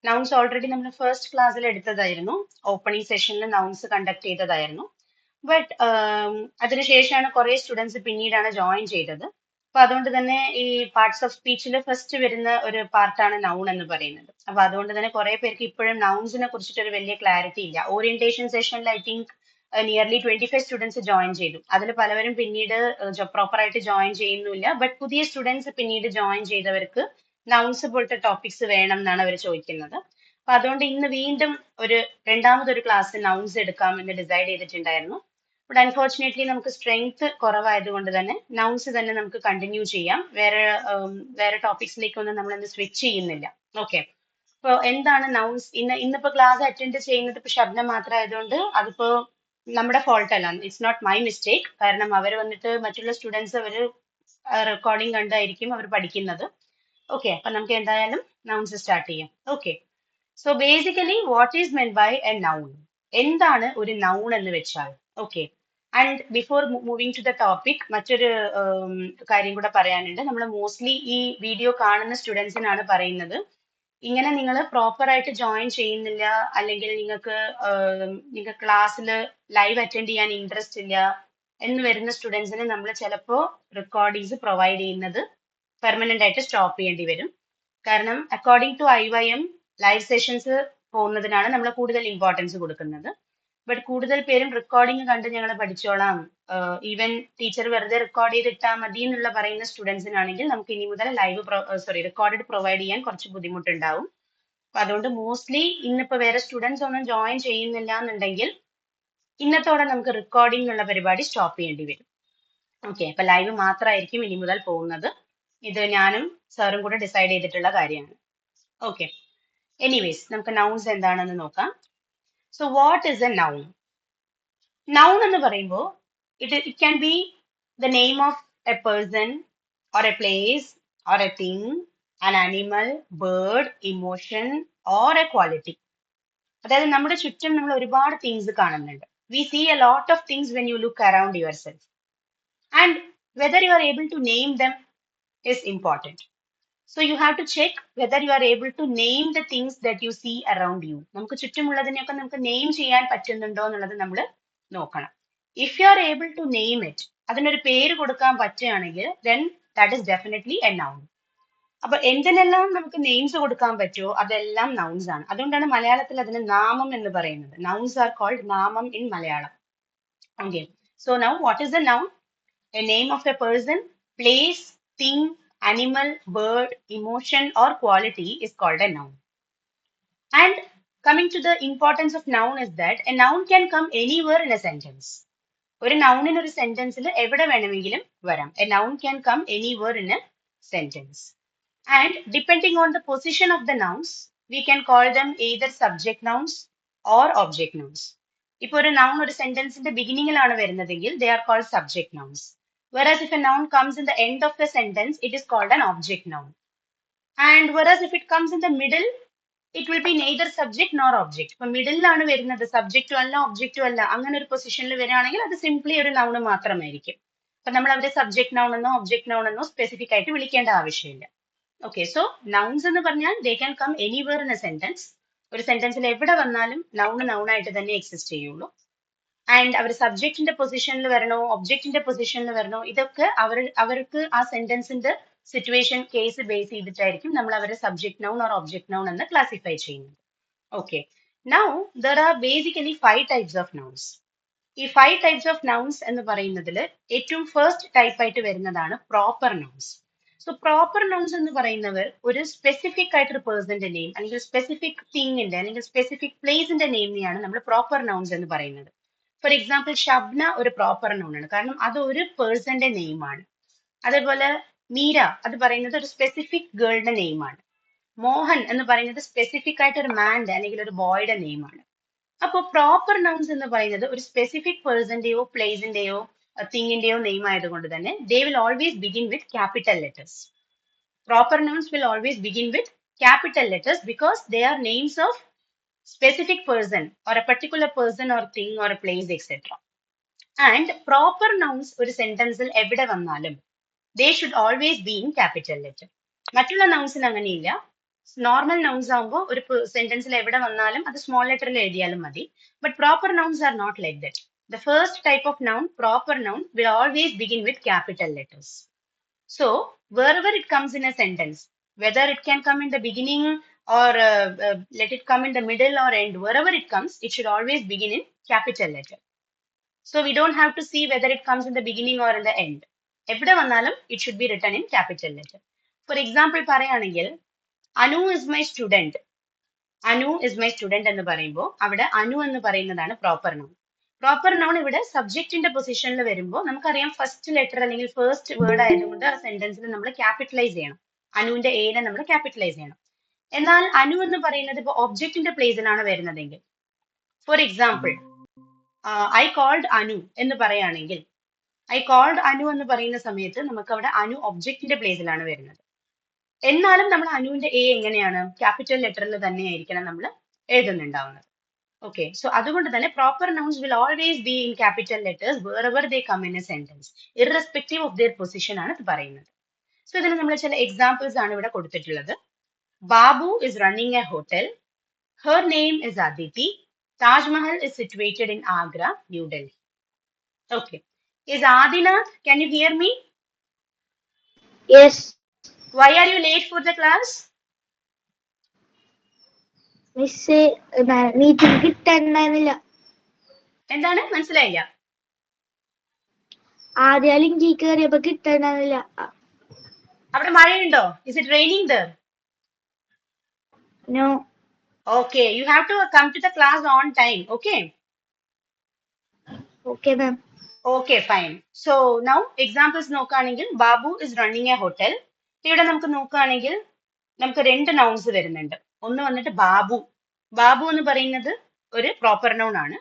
Nouns already നമ്മൾ first ക്ലാസ്സിൽ എടുത്തതായിരുന്നു. Opening സെഷനിൽ നൗൺസ് കണ്ടക്ട് ചെയ്തതായിരുന്നു. ബട്ട് അതിനുശേഷമാണ് കുറെ സ്റ്റുഡൻസ് പിന്നീടാണ് ജോയിൻ ചെയ്തത്. അപ്പൊ അതുകൊണ്ട് തന്നെ ഈ പാർട്സ് ഓഫ് സ്പീച്ചിൽ ഫസ്റ്റ് വരുന്ന ഒരു പാർട്ടാണ് നൗൺ എന്ന് പറയുന്നത്. അപ്പൊ അതുകൊണ്ട് തന്നെ കുറെ പേർക്ക് ഇപ്പോഴും നൗൺസിനെ കുറിച്ചിട്ട് ഒരു വലിയ ക്ലാരിറ്റി ഇല്ല. ഓറിയന്റേഷൻ സെഷനിൽ I think nearly 25 students join ചെയ്തു. അതിൽ പലവരും പിന്നീട് പ്രോപ്പർ ആയിട്ട് ജോയിൻ ചെയ്യുന്നില്ല. ബട്ട് പുതിയ സ്റ്റുഡൻസ് പിന്നീട് ജോയിൻ ചെയ്തവർക്ക് നൗൺസ് പോലത്തെ ടോപ്പിക്സ് വേണം എന്നാണ് അവർ ചോദിക്കുന്നത്. അപ്പൊ അതുകൊണ്ട് ഇന്ന് വീണ്ടും ഒരു രണ്ടാമതൊരു ക്ലാസ് നൗൺസ് എടുക്കാം എന്ന് ഡിസൈഡ് ചെയ്തിട്ടുണ്ടായിരുന്നു. ബട്ട് അൺഫോർച്ചുനേറ്റ്ലി നമുക്ക് സ്ട്രെങ്ത് കുറവായതുകൊണ്ട് തന്നെ നൗൺസ് തന്നെ നമുക്ക് കണ്ടിന്യൂ ചെയ്യാം. വേറെ ടോപ്പിക്സിലേക്കൊന്നും നമ്മൾ ഇന്ന് സ്വിച്ച് ചെയ്യുന്നില്ല. ഓക്കെ. ഇപ്പൊ എന്താണ് നൗൺസ്? ഇന്നിപ്പോ ക്ലാസ് അറ്റൻഡ് ചെയ്യുന്നത് ഇപ്പൊ ശബ്ദം മാത്രമായതുകൊണ്ട് അതിപ്പോ നമ്മുടെ ഫോൾട്ട് അല്ല. It's not my mistake. കാരണം അവർ വന്നിട്ട് മറ്റുള്ള സ്റ്റുഡൻസ് അവര് റെക്കോർഡിംഗ് കണ്ടായിരിക്കും അവർ പഠിക്കുന്നത്. ഓക്കെ, അപ്പൊ നമുക്ക് എന്തായാലും നൗൺസ് സ്റ്റാർട്ട് ചെയ്യാം. Okay, so basically what is mean by a noun? എന്താണ് ഒരു നൗൺ എന്ന് വെച്ചാൽ? Okay, and before moving to the topic മറ്റൊരു കാര്യം കൂടെ പറയാനുണ്ട്. നമ്മൾ മോസ്റ്റ്ലി ഈ വീഡിയോ കാണുന്ന സ്റ്റുഡൻസിനാണ് പറയുന്നത്, ഇങ്ങനെ നിങ്ങൾ പ്രോപ്പർ ആയിട്ട് ജോയിൻ ചെയ്യുന്നില്ല, അല്ലെങ്കിൽ നിങ്ങൾക്ക് ക്ലാസ്സിൽ ലൈവ് അറ്റൻഡ് ചെയ്യാൻ ഇൻട്രസ്റ്റ് ഇല്ല എന്ന് വരുന്ന സ്റ്റുഡൻസിന് നമ്മൾ ചിലപ്പോൾ റെക്കോർഡിങ്സ് പ്രൊവൈഡ് ചെയ്യുന്നത് പെർമനന്റ് ആയിട്ട് സ്റ്റോപ്പ് ചെയ്യേണ്ടി വരും. കാരണം according to IYM live sessions പോകുന്നതിനാണ് നമ്മൾ കൂടുതൽ ഇമ്പോർട്ടൻസ് കൊടുക്കുന്നത്. ബട്ട് കൂടുതൽ പേരും റെക്കോർഡിംഗ് കണ്ട് ഞങ്ങൾ പഠിച്ചോളാം, ഈവൻ ടീച്ചർ വെറുതെ റെക്കോർഡ് ചെയ്തിട്ടാൽ മതി എന്നുള്ള പറയുന്ന സ്റ്റുഡൻസിനാണെങ്കിൽ നമുക്ക് ഇനി മുതൽ റെക്കോർഡഡ് പ്രൊവൈഡ് ചെയ്യാൻ കുറച്ച് ബുദ്ധിമുട്ടുണ്ടാവും. അപ്പൊ അതുകൊണ്ട് മോസ്റ്റ്ലി ഇന്നിപ്പോ വേറെ സ്റ്റുഡൻസ് ഒന്നും ജോയിൻ ചെയ്യുന്നില്ല എന്നുണ്ടെങ്കിൽ ഇന്നത്തോടെ നമുക്ക് റെക്കോർഡിംഗ് ഉള്ള പരിപാടി സ്റ്റോപ്പ് ചെയ്യേണ്ടി വരും. ഓക്കെ, അപ്പൊ ലൈവ് മാത്രമായിരിക്കും ഇനി മുതൽ പോകുന്നത്. ഇത് ഞാനും സാറും കൂടെ ഡിസൈഡ് ചെയ്തിട്ടുള്ള കാര്യമാണ്. ഓക്കെ, എനിവേസ് നമുക്ക് നൗൺസ് എന്താണെന്ന് നോക്കാം. So what is a noun? Noun എന്ന് പറയുമ്പോൾ it can be the name of a person or a place or a thing, an animal, bird, emotion or a quality. അതായത് നമ്മുടെ ചുറ്റും നമ്മൾ ഒരുപാട് തിങ്സ് കാണുന്നുണ്ട്. We see a lot of things when you look around yourself, and whether you are able to name them is important. So you have to check whether you are able to name the things that you see around you. നമുക്ക് ചുറ്റുമുള്ളതിനെയൊക്കെ നമുക്ക് name ചെയ്യാൻ പറ്റുന്നുണ്ടോ എന്നുള്ളത് നമ്മൾ നോക്കണം. If you are able to name it, അതിനൊരു പേര് കൊടുക്കാൻ പറ്റുകയാണെങ്കിൽ then that is definitely a noun. അപ്പൊ എന്തിനെല്ലാം നമുക്ക് നെയിംസ് കൊടുക്കാൻ പറ്റുമോ അതെല്ലാം നൗൺസ് ആണ്. അതുകൊണ്ടാണ് മലയാളത്തിൽ അതിന് നാമം എന്ന് പറയുന്നത്. നൗൺസ് ആർ കോൾഡ് നാമം in Malayalam. Okay, so now what is a noun? A name of a person, place, thing, animal, bird, emotion, or quality is called a noun. And coming to the importance of noun is that a noun can come anywhere in a sentence. ഒരു നൗണിന് ഒരു സെന്റൻസിൽ എവിടെ വേണമെങ്കിലും വരാം. A noun can come anywhere in a sentence. And depending on the position of the nouns, we can call them either subject nouns or object nouns. ഇപ്പോൾ ഒരു noun ഒരു സെന്റൻസിന്റെ ബിഗിനിങ്ങിലാണ് വരുന്നതെങ്കിൽ they are called subject nouns. Whereas if a noun comes in the end of the sentence, it is called an object noun. And whereas if it comes in the middle, it will be neither subject nor object. ഇപ്പൊ മിഡിലാണ് വരുന്നത്, സബ്ജക്റ്റും അല്ല ഒബ്ജക്റ്റും അല്ല, അങ്ങനെ ഒരു പൊസിഷനിൽ വരികയാണെങ്കിൽ അത് simply ഒരു നൗൺ മാത്രമായിരിക്കും. അപ്പൊ നമ്മൾ അവരെ സബ്ജക്ട് നൗൺ എന്നോ ഒബ്ജക്ട് നൗൺ എന്നോ സ്പെസിഫിക് ആയിട്ട് വിളിക്കേണ്ട ആവശ്യമില്ല. ഓക്കെ, സോ നൗൺസ് എന്ന് പറഞ്ഞാൽ they can come anywhere in a sentence. ഒരു സെന്റൻസിൽ എവിടെ വന്നാലും നൗൺ ആയിട്ട് തന്നെ എക്സിസ്റ്റ് ചെയ്യുള്ളൂ. ആൻഡ് അവർ സബ്ജക്റ്റിന്റെ പൊസിഷനിൽ വരണോ ഒബ്ജക്റ്റിന്റെ പൊസിഷനിൽ വരണോ ഇതൊക്കെ അവർക്ക് ആ സെന്റൻസിന്റെ സിറ്റുവേഷൻ കേസ് ബേസ് ചെയ്തിട്ടായിരിക്കും നമ്മൾ അവരെ subject noun or object noun എന്ന് ക്ലാസിഫൈ ചെയ്യുന്നത്. Okay, now there are basically 5 types of nouns. ഈ 5 ടൈപ്സ് ഓഫ് നൗൺസ് എന്ന് പറയുന്നതിൽ ഏറ്റവും ഫസ്റ്റ് ടൈപ്പ് ആയിട്ട് വരുന്നതാണ് proper nouns. So proper nouns എന്ന് പറയുന്നവർ ഒരു സ്പെസിഫിക് ആയിട്ടൊരു പേഴ്സന്റെ നെയിം അല്ലെങ്കിൽ സ്പെസിഫിക് തിങ്ങിന്റെ അല്ലെങ്കിൽ സ്പെസിഫിക് പ്ലേസിന്റെ നെയിമിനെയാണ് നമ്മൾ പ്രോപ്പർ നൗൺസ് എന്ന് പറയുന്നത്. ഫോർ എക്സാമ്പിൾ ഷബ്ന ഒരു പ്രോപ്പർ നൗൺ ആണ്, കാരണം അത് ഒരു പേഴ്സന്റെ നെയിമാണ്. അതേപോലെ മീര അത് പറയുന്നത് ഒരു സ്പെസിഫിക് ഗേളുടെ നെയിമാണ്. മോഹൻ എന്ന് പറയുന്നത് സ്പെസിഫിക് ആയിട്ട് ഒരു മാന്റെ അല്ലെങ്കിൽ ഒരു ബോയുടെ നെയിമാണ്. അപ്പോൾ പ്രോപ്പർ നൗൺസ് എന്ന് പറയുന്നത് ഒരു സ്പെസിഫിക് പേഴ്സന്റെയോ പ്ലേസിന്റെയോ തിങ്ങിന്റെയോ നെയിം ആയതുകൊണ്ട് തന്നെ they will always begin with capital letters. Proper nouns will always begin with capital letters because they are names of specific person or a particular person or thing or a place, etc. And proper nouns ഒരു സെന്റൻസിൽ എവിടെ വന്നാലും they should always be in capital letter. മറ്റുള്ള നൗൺസിന് അങ്ങനെയില്ല. Normal nouns ആകുമ്പോൾ ഒരു സെന്റൻസിൽ എവിടെ വന്നാലും അത് സ്മോൾ ലെറ്ററിൽ എഴുതിയാലും മതി. But proper nouns are not like that. The first type of noun, proper noun, will always begin with capital letters. So, wherever it comes in a sentence, whether it can come in the beginning or let it come in the middle or end, wherever it comes, it should always begin in capital letter. So, we don't have to see whether it comes in the beginning or in the end. എവിടെ വന്നാലും it should be written in capital letter. For example, പറയുകയാണെങ്കിൽ Anu is my student. Anu is my student എന്ന് പറയുമ്പോൾ അവിടെ അനു എന്ന് പറയുന്നതാണ് proper noun. Proper noun ഇവിടെ സബ്ജക്റ്റിന്റെ പൊസിഷനിൽ വരുമ്പോൾ നമുക്കറിയാം ഫസ്റ്റ് ലെറ്റർ അല്ലെങ്കിൽ ഫസ്റ്റ് വേർഡ് ആയതുകൊണ്ട് ആ സെന്റൻസിൽ നമ്മൾ ക്യാപിറ്റലൈസ് ചെയ്യണം. അനുവിന്റെ എനെ നമ്മൾ ക്യാപിറ്റലൈസ് ചെയ്യണം. എന്നാൽ അനു എന്ന് പറയുന്നത് ഇപ്പോൾ ഒബ്ജക്റ്റിന്റെ പ്ലേസിലാണ് വരുന്നതെങ്കിൽ, for example I called Anu എന്ന് പറയുകയാണെങ്കിൽ, ഐ കോൾഡ് അനു എന്ന് പറയുന്ന സമയത്ത് നമുക്ക് അവിടെ അനു ഒബ്ജക്റ്റിന്റെ പ്ലേസിലാണ് വരുന്നത്. എന്നാലും നമ്മൾ അനുവിന്റെ എ എങ്ങനെയാണ് ക്യാപിറ്റൽ ലെറ്ററിൽ തന്നെ ആയിരിക്കണം നമ്മൾ എഴുതുന്നുണ്ടാവുന്നത്. ഓക്കെ, സോ അതുകൊണ്ട് തന്നെ proper nouns will always be in capital letters wherever they come in a sentence, irrespective of their position ആണ് ഇത് പറയുന്നത്. സോ ഇതിന് നമ്മൾ ചില എക്സാമ്പിൾസ് ആണ് ഇവിടെ കൊടുത്തിട്ടുള്ളത്. Babu is running A hotel. Her name is Aditi. Taj Mahal is situated in Agra, New Delhi. Okay, is Adinath, can you here me? Yes. Why are you late for the class? Miss meeting കിട്ടാനില്ല. എന്താണ് മനസ്സിലായില്ല? ആദ്യ ലിങ്കിൽ കയറിയപ്പോ കിട്ടാനില്ല. അവിടെ മഴയുണ്ടോ? Is it raining there? No. Okay, you have to come to the class on time. Okay. Okay, ma'am. Okay, fine. So now examples നോക്കുകയാണെങ്കിൽ Babu is running a hotel. ഇവിടെ നമുക്ക് നോക്കുകയാണെങ്കിൽ നമുക്ക് രണ്ട് നൗൺസ് വരുന്നുണ്ട്. ഒന്ന് വന്നിട്ട് ബാബു. ബാബു എന്ന് പറയുന്നത് ഒരു പ്രോപ്പർ നൗൺ ആണ്.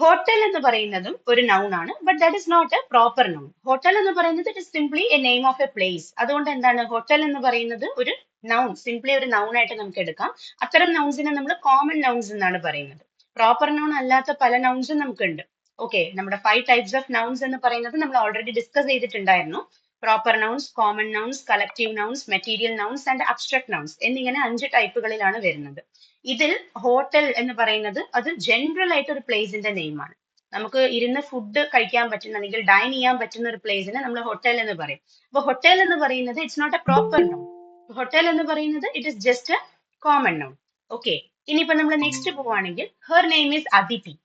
ഹോട്ടൽ എന്ന് പറയുന്നതും ഒരു നൗൺ ആണ്, but that is not a proper noun. Hotel എന്ന് പറയുന്നത് it is simply a name of a place. അതുകൊണ്ട് എന്താണ് ഹോട്ടൽ എന്ന് പറയുന്നത് ഒരു നൗൺ, സിംപ്ലി ഒരു നൗൺ ആയിട്ട് നമുക്ക് എടുക്കാം. അത്തരം നൗൺസിനെ നമ്മൾ കോമൺ നൗൺസ് എന്നാണ് പറയുന്നത്. പ്രോപ്പർ നൗൺ അല്ലാത്ത പല നൗൺസും നമുക്കുണ്ട്. ഓക്കെ, നമ്മുടെ 5 ടൈപ്സ് ഓഫ് നൗൺസ് എന്ന് പറയുന്നത് നമ്മൾ ഓൾറെഡി ഡിസ്കസ് ചെയ്തിട്ടുണ്ടായിരുന്നു. Proper nouns, common nouns, collective nouns, material nouns and abstract nouns എന്നിങ്ങനെ 5 ടൈപ്പുകളിലാണ് വരുന്നത്. ഇതിൽ ഹോട്ടൽ എന്ന് പറയുന്നത് അത് ജനറൽ ആയിട്ട് ഒരു പ്ലേസിന്റെ നെയിമാണ്. നമുക്ക് ഇരുന്ന് ഫുഡ് കഴിക്കാൻ പറ്റുന്ന അല്ലെങ്കിൽ ഡൈൻ ചെയ്യാൻ പറ്റുന്ന ഒരു പ്ലേസിനെ നമ്മൾ ഹോട്ടൽ എന്ന് പറയും. അപ്പൊ ഹോട്ടൽ എന്ന് പറയുന്നത് it's not a proper noun. Hotel എന്ന് പറയുന്നത് it is just a common noun. Okay, ഇനിയിപ്പോ നമ്മൾ നെക്സ്റ്റ് പോവാണെങ്കിൽ her name is Aditi.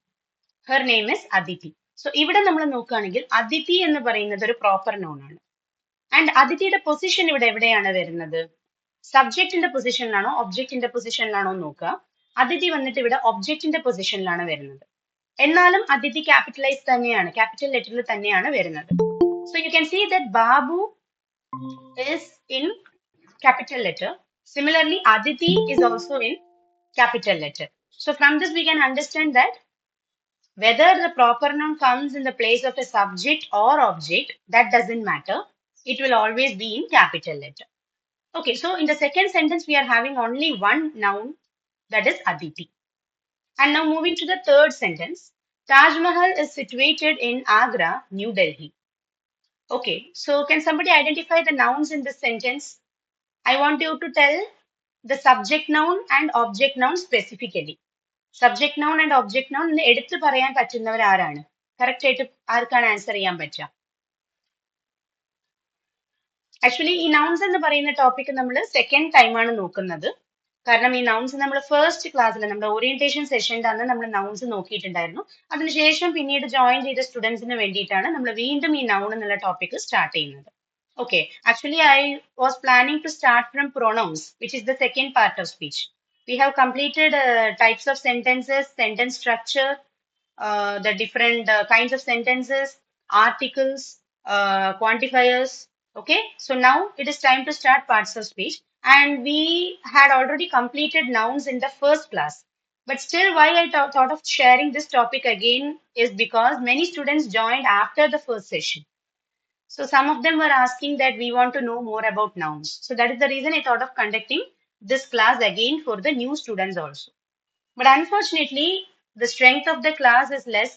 Her name is Aditi. So ഇവിടെ നമ്മൾ നോക്കുകയാണെങ്കിൽ അദിതി എന്ന് പറയുന്നത് ഒരു പ്രോപ്പർ നൗൺ ആണ്. ആൻഡ് അദിതിയുടെ പൊസിഷൻ ഇവിടെ എവിടെയാണ് വരുന്നത്? സബ്ജക്റ്റിന്റെ പൊസിഷനിലാണോ ഒബ്ജക്റ്റിന്റെ പൊസിഷനിലാണോ നോക്കുക. അദിതി വന്നിട്ട് ഇവിടെ ഒബ്ജക്റ്റിന്റെ പൊസിഷനിലാണ് വരുന്നത്. എന്നാലും അദിതി ക്യാപിറ്റലൈസ് തന്നെയാണ്, ക്യാപിറ്റൽ ലെറ്ററിൽ തന്നെയാണ് വരുന്നത്. So you can see that Babu is in capital letter. Similarly, Aditi is also in capital letter. So from this we can understand that whether the proper noun comes in the place of a subject or object, that doesn't matter. It will always be in capital letter. Okay, so in the second sentence, we are having only one noun, that is Aditi. And now moving to the third sentence, Taj Mahal is situated in Agra, New Delhi. Okay, so can somebody identify the nouns in this sentence? I want you to tell the subject noun and object noun specifically. Subject noun and object noun എടുത്തു പറയാൻ പറ്റുന്നവർ ആരാണ്? Correct ആയിട്ട് ആർക്കാണ് answer ചെയ്യാൻ പറ്റുക? Actually ഈ nouns എന്ന് പറയുന്ന ടോപ്പിക് നമ്മൾ സെക്കൻഡ് ടൈമാണ് നോക്കുന്നത്. കാരണം ഈ നൗൺസ് നമ്മൾ ഫസ്റ്റ് ക്ലാസ്സിൽ നമ്മുടെ ഓറിയന്റേഷൻ സെഷൻ്റെ അന്ന് നമ്മൾ നൗൺസ് നോക്കിയിട്ടുണ്ടായിരുന്നു. അതിനുശേഷം പിന്നീട് ജോയിൻ ചെയ്ത സ്റ്റുഡൻസിന് വേണ്ടിയിട്ടാണ് നമ്മൾ വീണ്ടും ഈ നൗൺ എന്നുള്ള ടോപ്പിക് സ്റ്റാർട്ട് ചെയ്യുന്നത്. Okay, actually I was planning to start from pronouns, which is the second part of speech. We have completed types of sentences, sentence structure, the different kinds of sentences, articles, quantifiers. Okay, so now it is time to start parts of speech. And we had already completed nouns in the first class. But still, why I thought of sharing this topic again is because many students joined after the first session. So some of them were asking that we want to know more about nouns. So that is the reason I thought of conducting this class again for the new students also. But unfortunately, the strength of the class is less.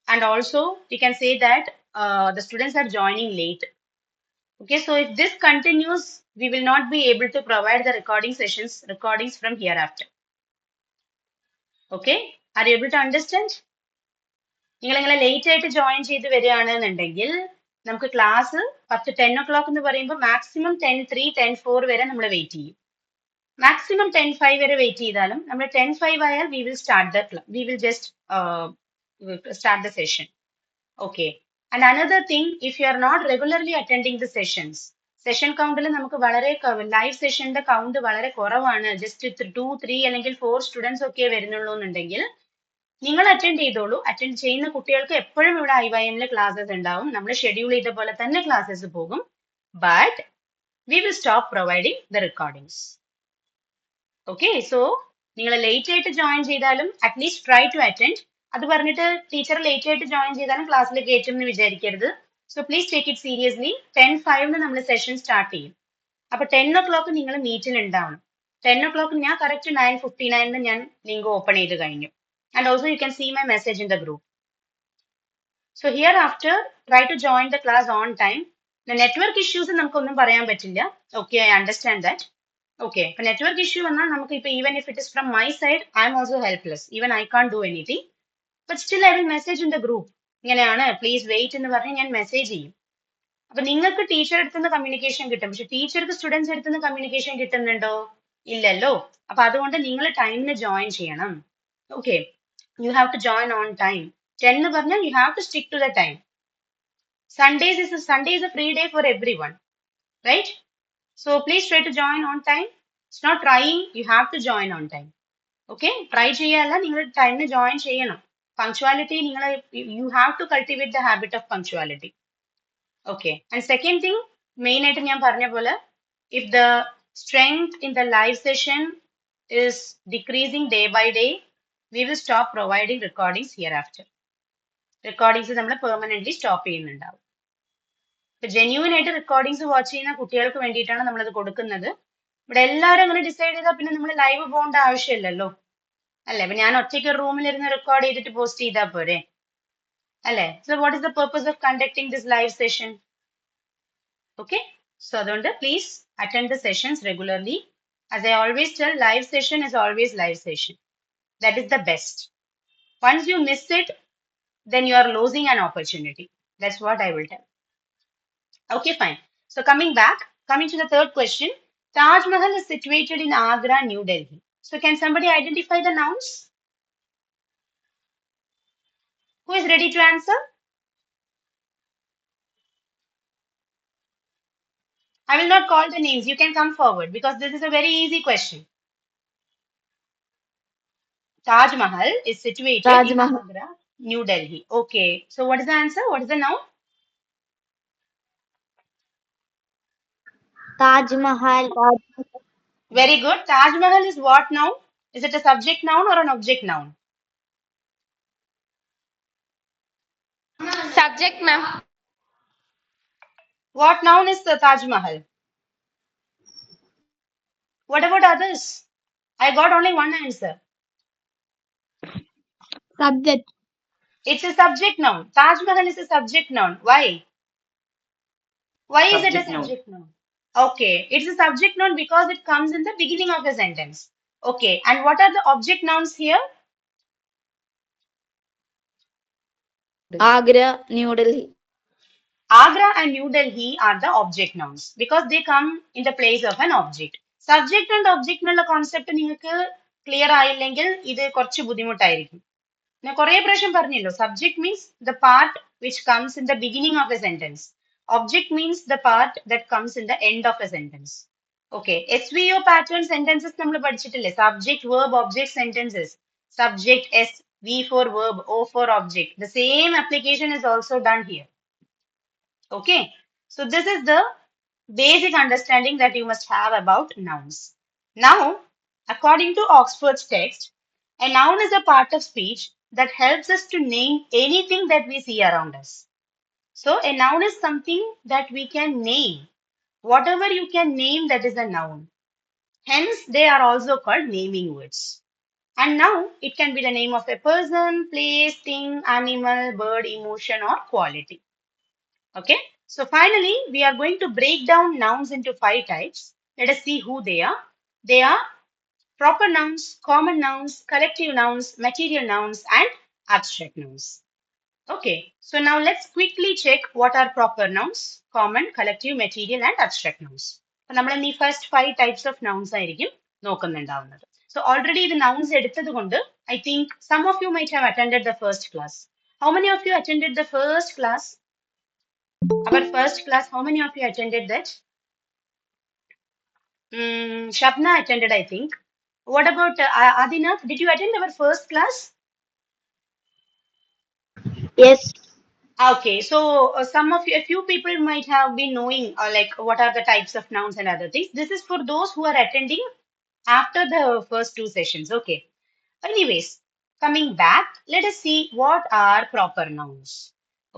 And also, we can say that the students are joining late. Okay, so if this continues we will not be able to provide the recordings from hereafter. Okay, are you able to understand? നിങ്ങൾ ഇങ്ങനെ late ആയിട്ട് join ചെയ്ത് വരികയാണെന്നുണ്ടെങ്കിൽ നമുക്ക് class 10 o'clock എന്ന് പറയുമ്പോൾ maximum 10:03 10:04 വരെ നമ്മൾ വെയിറ്റ് ചെയ്യും. മാക്സിമം 10:05 വരെ വെയിറ്റ് ചെയ്താലും നമ്മൾ 10:05 ആയാൽ we will just start the session. Okay. And another thing, if you are not regularly attending the sessions, session കൗണ്ടിൽ നമുക്ക് വളരെ ലൈവ് സെഷന്റെ കൗണ്ട് വളരെ കുറവാണ്, ജസ്റ്റ് 2 3 അല്ലെങ്കിൽ 4 സ്റ്റുഡൻസ് ഒക്കെ വരുന്നുള്ളൂ എന്നുണ്ടെങ്കിൽ നിങ്ങൾ അറ്റൻഡ് ചെയ്തോളൂ. അറ്റൻഡ് ചെയ്യുന്ന കുട്ടികൾക്ക് എപ്പോഴും ഇവിടെ IYM ക്ലാസ്സസ് ഉണ്ടാവും. നമ്മൾ ഷെഡ്യൂൾ ചെയ്ത പോലെ തന്നെ ക്ലാസ്സസ് പോകും. But we will stop providing the recordings. Okay, so നിങ്ങൾ ലേറ്റ് ആയിട്ട് ജോയിൻ ചെയ്താലും അറ്റ്ലീസ്റ്റ് ട്രൈ ടു അറ്റൻഡ്. അത് പറഞ്ഞിട്ട് ടീച്ചർ ലേറ്റ് ആയിട്ട് ജോയിൻ ചെയ്താലും ക്ലാസ്സിൽ കയറ്റും എന്ന് വിചാരിക്കരുത്. So please take it seriously. 10:05 നമ്മൾ സെഷൻ സ്റ്റാർട്ട് ചെയ്യും. അപ്പൊ 10 o'clock നിങ്ങൾ മീറ്റിൽ ഉണ്ടാവണം. 10 o'clock ഞാൻ കറക്റ്റ് 9:59 ഞാൻ ലിങ്ക് ഓപ്പൺ ചെയ്ത് കഴിഞ്ഞു. And also you can see my message in the group. So hereafter, try to join the class on time. The network issues നമുക്കൊന്നും പറയാൻ പറ്റില്ല. Okay, I understand that. Okay, ഇപ്പൊ network issue വന്നാൽ നമുക്ക് ഇപ്പൊ even if it is from my side, I am also helpless. Even I can't do anything. But still I will message in the group. ഇങ്ങനെയാണ്, please wait എന്ന് പറഞ്ഞ് ഞാൻ message ചെയ്യും. അപ്പൊ നിങ്ങൾക്ക് ടീച്ചർ എടുത്തുന്ന കമ്മ്യൂണിക്കേഷൻ കിട്ടും, പക്ഷെ ടീച്ചർക്ക് സ്റ്റുഡൻസ് എടുത്തുന്ന കമ്മ്യൂണിക്കേഷൻ കിട്ടുന്നുണ്ടോ? ഇല്ലല്ലോ. അപ്പൊ അതുകൊണ്ട് നിങ്ങൾ ടൈമിന് ജോയിൻ ചെയ്യണം. Okay, you have to join on time. 10 എന്ന് പറഞ്ഞാൽ you have to stick to the time. Sunday is a free day for everyone, right? So please try to join on time. It's not trying, you have to join on time. Okay, try ചെയ്യല്ല, നിങ്ങൾ ടൈമിന് join ചെയ്യണം. Punctuality നിങ്ങൾ you have to cultivate the habit of punctuality. Okay, and second thing, main ആയിട്ട് ഞാൻ പറഞ്ഞ പോലെ, if the strength in the live session is decreasing day by day, we will stop providing recordings hereafter. Recordings നമ്മൾ permanently stop ചെയ്യുന്നുണ്ടാവും. ഇപ്പൊ genuine ആയിട്ട് recordings watch ചെയ്യുന്ന കുട്ടികൾക്ക് വേണ്ടിയിട്ടാണ് നമ്മളത് കൊടുക്കുന്നത്. ഇവിടെ എല്ലാവരും അങ്ങനെ ഡിസൈഡ് ചെയ്താൽ പിന്നെ നമ്മൾ ലൈവ് പോകേണ്ട ആവശ്യമില്ലല്ലോ, അല്ലെ? അപ്പൊ ഞാൻ ഒറ്റയ്ക്ക് റൂമിലിരുന്ന് റെക്കോർഡ് ചെയ്തിട്ട് പോസ്റ്റ് ചെയ്താൽ പോരെ, അല്ലെ? So what is the purpose of conducting this live session? Okay, so അതുകൊണ്ട് please attend the sessions regularly. As I always tell, live session is always live session. That is the best. Once you miss it, then you are losing an opportunity. That's what I will tell. Okay, fine. So coming to the third question. Taj Mahal is situated in Agra, New Delhi. So can somebody identify the nouns? Who is ready to answer? I will not call the names. You can come forward because this is a very easy question. Taj Mahal is situated in Rajmahal. Agra, New Delhi. Okay. So what is the answer? What is the noun? Taj Mahal. Very good. Taj Mahal is what noun? Is it a subject noun or an object noun? Subject, ma'am. What noun is the Taj Mahal? What about others? I got only one answer. Subject. It's a subject noun. Taj Mahal is a subject noun. Why? Why is it a subject noun? Okay, it's a subject noun because it comes in the beginning of a sentence. Okay, and what are the object nouns here? Agra, New Delhi. Agra and New Delhi are the object nouns because they come in the place of an object. Subject and object എന്നുള്ള concept നിങ്ങൾക്ക് clear ആയില്ലെങ്കിൽ ഇത് കുറച്ച് ബുദ്ധിമുട്ടായിരിക്കും. ഞാൻ കുറേ പ്രാവശ്യം പറഞ്ഞല്ലോ, subject means the part which comes in the beginning of a sentence. Object means the part that comes in the end of a sentence. Okay, SVO pattern sentences നമ്മൾ പഠിച്ചിട്ടില്ലേ? Subject verb object sentences. Subject S, V for verb, O for object. The same application is also done here. Okay, so this is the basic understanding that you must have about nouns. Now, according to Oxford's text, a noun is a part of speech that helps us to name anything that we see around us. So, a noun is something that we can name. Whatever you can name, that is a noun. Hence, they are also called naming words. And now, it can be the name of a person, place, thing, animal, bird, emotion, or quality. Okay, So finally, we are going to break down nouns into 5 types. Let us see who they are. They are proper nouns, common nouns, collective nouns, material nouns, and abstract nouns. Okay, so now let's quickly check what are proper nouns, common, collective, material, and abstract nouns. അപ്പോൾ നമ്മൾ ഈ first 5 types of nouns ആയിരിക്കും നോക്കുന്നുണ്ടാവുന്നത്. So already the nouns എടുത്തത് കൊണ്ട് I think some of you might have attended the first class. How many of you attended the first class? Our first class, how many of you attended that? Shabna attended, I think. What about Adinath? Did you attend our first class? Yes. Okay, so a few people might have been knowing like what are the types of nouns and other things. This is for those who are attending after the first 2 sessions. Okay. Anyways, coming back, let us see what are proper nouns.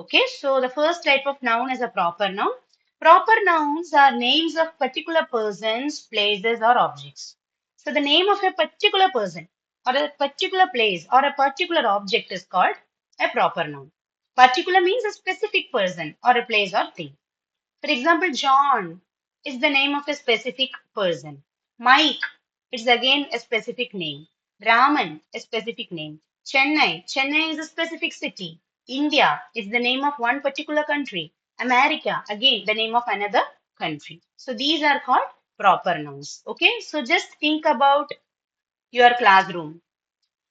Okay, so the first type of noun is a proper noun. Proper nouns are names of particular persons, places, or objects. So the name of a particular person or a particular place or a particular object is called a proper noun. Particular means a specific person or a place or thing. For example, John is the name of a specific person. Mike is again a specific name. Raman, a specific name. Chennai is a specific city. India is the name of one particular country. America, again, the name of another country. So these are called proper nouns. Okay, so just think about your classroom.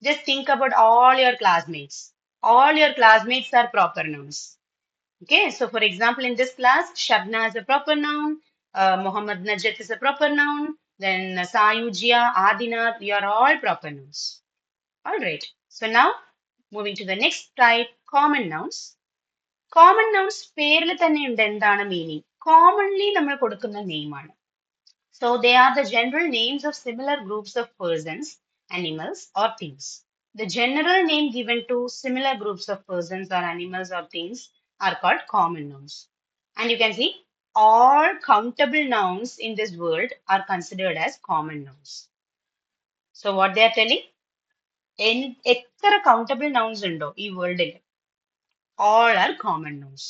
Just think about all your classmates. All your classmates are proper nouns. Okay, so for example, in this class, Shabna is a proper noun, Muhammad Najat is a proper noun, then Sayujia, Adinath, we are all proper nouns. All right, so now moving to the next type, common nouns. Common nouns പേരിൽ തന്നെ ഉണ്ട് എന്താണ് meaning commonly നമ്മൾ കൊടുക്കുന്ന നെയിമാണ്. So they are the general names of similar groups of persons, animals, or things. The general name given to similar groups of persons or animals or things are called common nouns. And you can see all countable nouns in this world are considered as common nouns. So what they are telling? എത്ര countable nouns ഉണ്ടോ ഈ വേൾഡിൽ all are common nouns.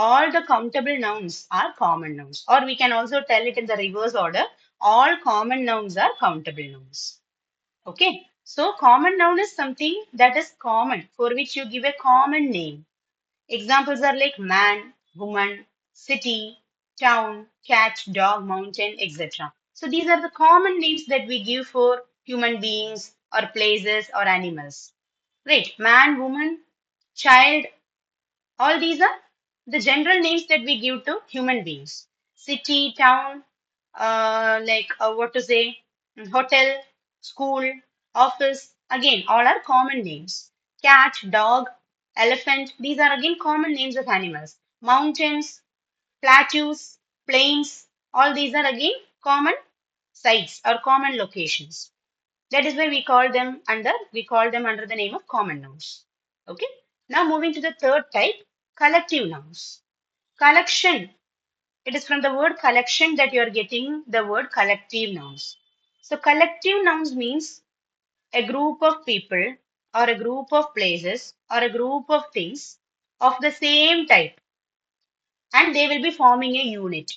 All the countable nouns are common nouns. Or we can also tell it in the reverse order. All common nouns are countable nouns. Okay. So common noun is something that is common, for which you give a common name. Examples are like man, woman, city, town, cat, dog, mountain, etc. So these are the common names that we give for human beings or places or animals. Right. Man, woman, child, all these are the general names that we give to human beings. City, town, what to say, hotel, school, office. Again, all are common names. Cat, dog, elephant. These are again common names of animals. Mountains, plateaus, plains. All these are again common sites or common locations. That is why we call them under the name of common nouns. Okay. Now moving to the third type, collective nouns. Collection. It is from the word collection that you are getting the word collective nouns. So collective nouns means a group of people or a group of places or a group of things of the same type, and they will be forming a unit.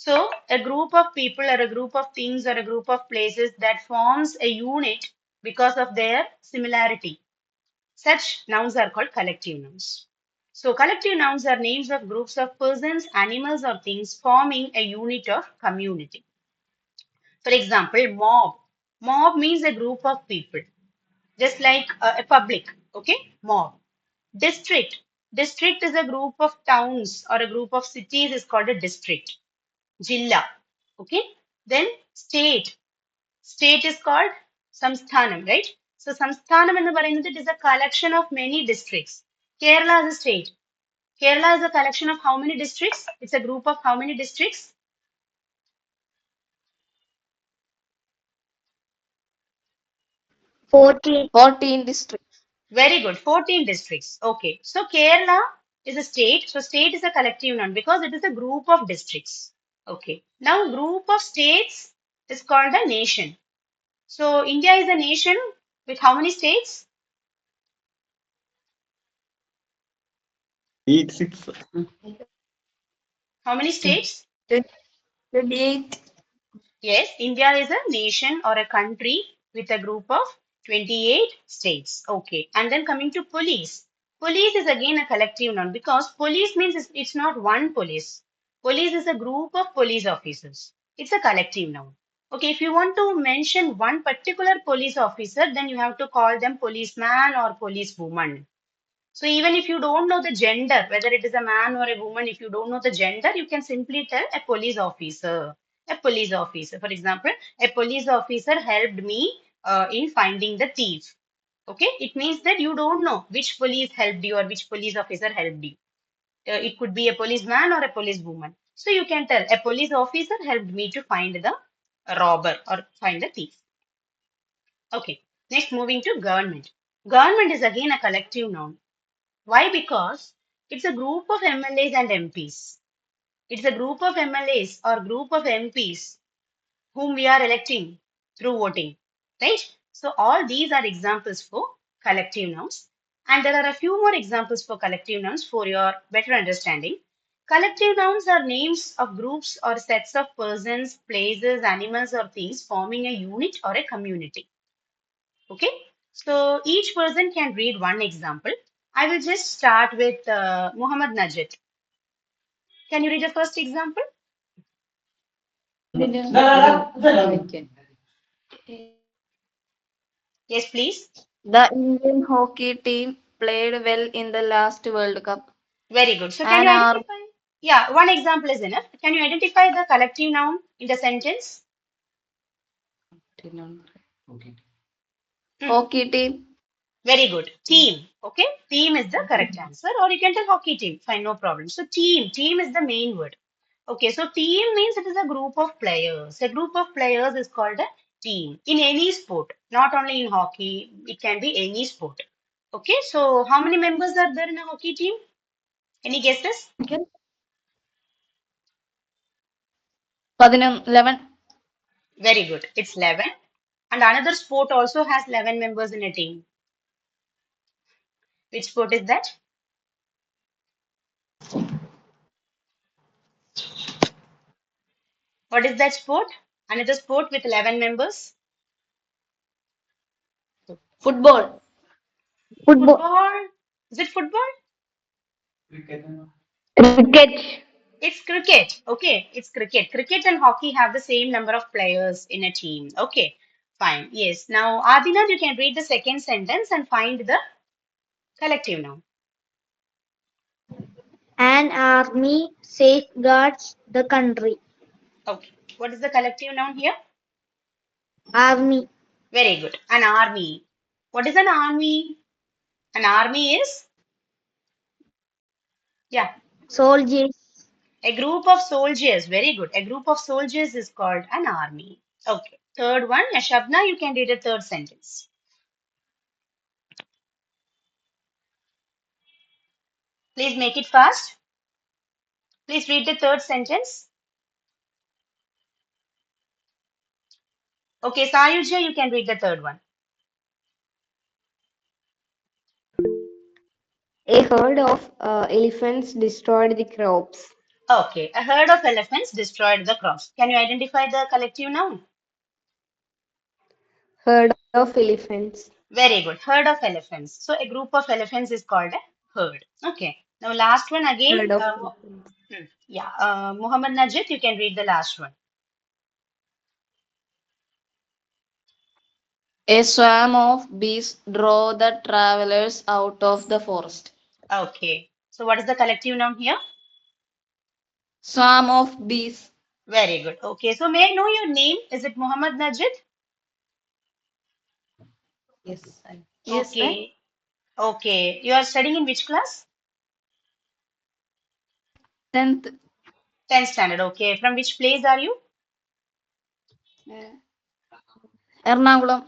So a group of people or a group of things or a group of places that forms a unit because of their similarity. Such nouns are called collective nouns. So collective nouns are names of groups of persons, animals, or things forming a unit of community. For example, mob. Mob means a group of people, just like a public. Okay, mob. District. District is a group of towns or a group of cities is called a district. Jilla. Okay. Then state. State is called Samsthanam, right? So Samsthanam എന്ന് പറയുന്നത് it is a collection of many districts. Kerala is a state. Kerala is a collection of how many districts? It's a group of how many districts? 14. 14 districts. Very good. 14 districts. Okay. So Kerala is a state. So state is a collective noun because it is a group of districts. Okay. Now group of states is called a nation. So India is a nation with how many states? 86. How many states? 28. Yes, India is a nation or a country with a group of 28 states. Okay. And then coming to police. Police is again a collective noun because police means it's not one police. Police is a group of police officers. It's a collective noun. Okay, if you want to mention one particular police officer, then you have to call them policeman or policewoman. So even if you don't know the gender, whether it is a man or a woman, if you don't know the gender, you can simply tell a police officer. A police officer. For example, a police officer helped me in finding the thief. Okay, it means that you don't know which police helped you or which police officer helped you. It could be a policeman or a policewoman. So you can tell a police officer helped me to find the robber or find the thief. Okay, next moving to government. Government is again a collective noun. Why? Because it's a group of MLAs and MPs. It's a group of MLAs or group of MPs whom we are electing through voting. Right? So all these are examples for collective nouns. And there are a few more examples for collective nouns for your better understanding. Collective nouns are names of groups or sets of persons, places, animals, or things forming a unit or a community. Okay, so each person can read one example. I will just start with Muhammad Najid. Can you read the first example? Yes, please. The Indian hockey team played well in the last World Cup. Very good. So can An you army identify? Yeah, one example is enough. Can you identify the collective noun in the sentence? Hmm. hockey team. Very good. Team. Okay. Team is the correct answer. Or you can tell hockey team. Fine, no problem. So team. Team is the main word. Okay. So team means it is a group of players. A group of players is called a team in any sport, not only in hockey. It can be any sport. Okay. So how many members are there in a hockey team? Any guesses? 11. Very good. It's 11. And another sport also has 11 members in a team. Which sport is that? What is that sport? Another sport with 11 members? Football. Football. Football? Is it football? Cricket. It's cricket. Okay, it's cricket. Cricket and hockey have the same number of players in a team. Okay, fine. Yes. Now, Adina, you can read the second sentence and find the collective noun. An army safeguards the country. Okay. What is the collective noun here? Army. Very good. An army. What is an army? An army is, yeah, Soldiers. a group of soldiers. Very good. A group of soldiers is called an army. Okay. Third one, Shabna, you can read the third sentence. Please make it fast. Please read the third sentence. Okay, Sayuja, you can read the third one. A herd of elephants destroyed the crops. Okay, a herd of elephants destroyed the crops. Can you identify the collective noun? Herd of elephants. Very good. Herd of elephants. So a group of elephants is called a herd. Okay. Now last one again. Herd of elephants. Yeah. Muhammad Najib, you can read the last one. A swarm of bees drove the travelers out of the forest. Okay. So what is the collective noun here? Swarm of bees. Very good. Okay. So may I know your name? Is it Muhammad Najib? Yes, I. Yes, I. Okay. Okay. You are studying in which class? 10th. 10th standard. Okay. From which place are you? Ernakulam.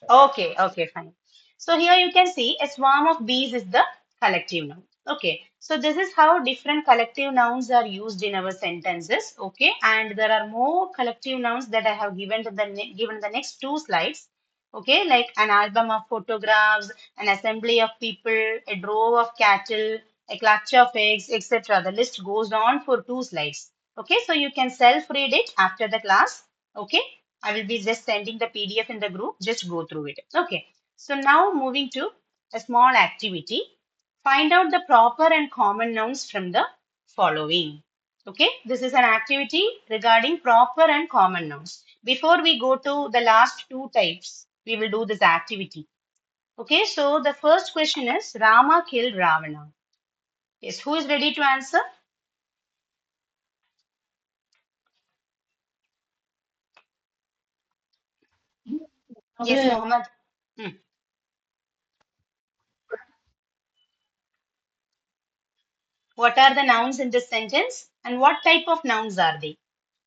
Okay, okay, fine. So here you can see a swarm of bees is the collective noun. Okay, so this is how different collective nouns are used in our sentences. Okay, and there are more collective nouns that I have given to the given the next two slides. Okay, like an album of photographs, an assembly of people, a drove of cattle, a clutch of eggs, etc. The list goes on for 2 slides. Okay, so you can self-read it after the class. Okay, I will be just sending the PDF in the group. Just go through it. Okay, so now moving to a small activity. Find out the proper and common nouns from the following. Okay, this is an activity regarding proper and common nouns. Before we go to the last two types, we will do this activity. Okay, so the first question is Rama killed Ravana. Yes, who is ready to answer? Yes, Okay. Mohammed. Hmm. What are the nouns in this sentence and what type of nouns are they?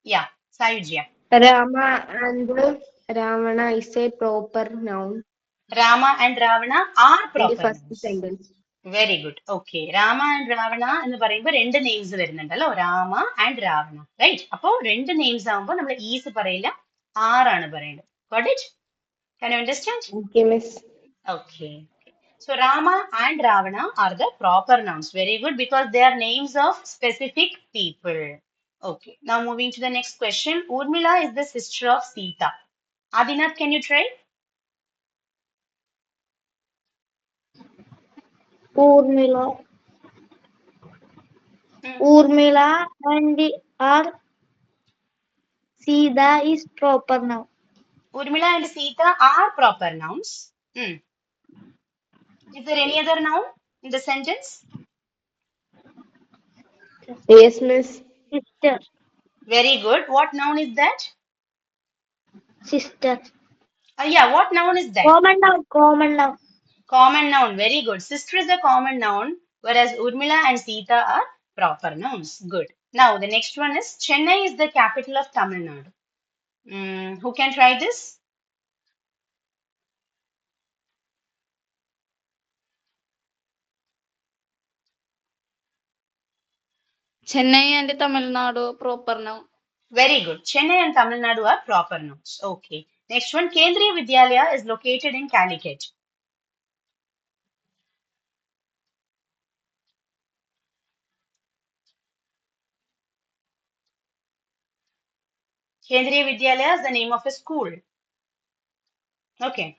Yeah, Sayujya. Rama and Ravana is a proper noun Rama and Ravana are in the proper first nouns. sentence. Very good. Okay. Rama and Ravana എന്ന് പറയുമ്പോൾ രണ്ട് names വരുന്നുണ്ടല്ലോ Rama and Ravana right അപ്പോ രണ്ട് names ആകുമ്പോൾ നമ്മൾ is പറയില്ല ആറാണ് പറയേണ്ടത് got it can you understand? Okay, miss. Okay. So Rama and Ravana are the proper nouns. Very good because they are names of specific people. Okay. Now moving to the next question. Urmila is the sister of Sita. Adinath, can you try? Urmila, Hmm. Urmila and the R Sida is proper noun. Urmila and Sita are proper nouns. Hmm. Is there any other noun in the sentence? Yes, miss. Sister, Very good. What noun is that? sister. Yeah, what noun is that? Common noun, common noun. Common noun. Very good. Sister is a common noun, whereas Urmila and Sita are proper nouns. Good. Now, the next one is Chennai is the capital of Tamil Nadu. Who can try this? Chennai and Tamil Nadu proper noun. Very good. Chennai and Tamil Nadu are proper nouns. Okay. Next one, Kendriya Vidyalaya is located in Calicut. Kendriya Vidyalaya is the name of a school. Okay.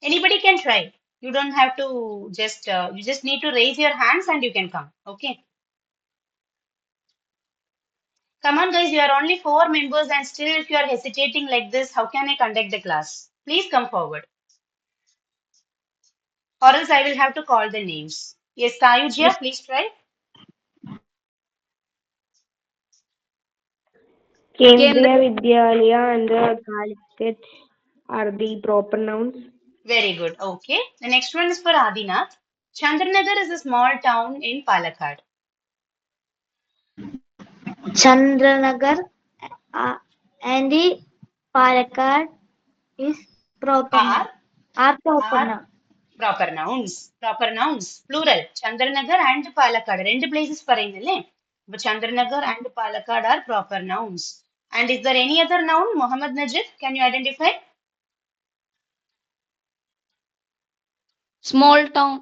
Anybody can try. You don't have to just, you just need to raise your hands and you can come. Okay. Come on, guys. You are only 4 members and still if you are hesitating like this, how can I conduct the class? Please come forward. Or else I will have to call the names. Yes, Sayujya, Miss please try. Kendriya Kendra Vidyalaya and Calicut are the proper nouns. Very good. Okay. The next one is for Adinath. Chandranagar is a small town in Palakkad. Chandranagar uh, and the Palakkad is proper Are noun. Are proper are noun. proper nouns. Proper nouns. Plural. Chandranagar and Palakkad. Rendu places പറയുന്നില്ലേ? But Chandranagar and Palakkad are proper nouns. And is there any other noun? Mohammed Najib, can you identify? small town.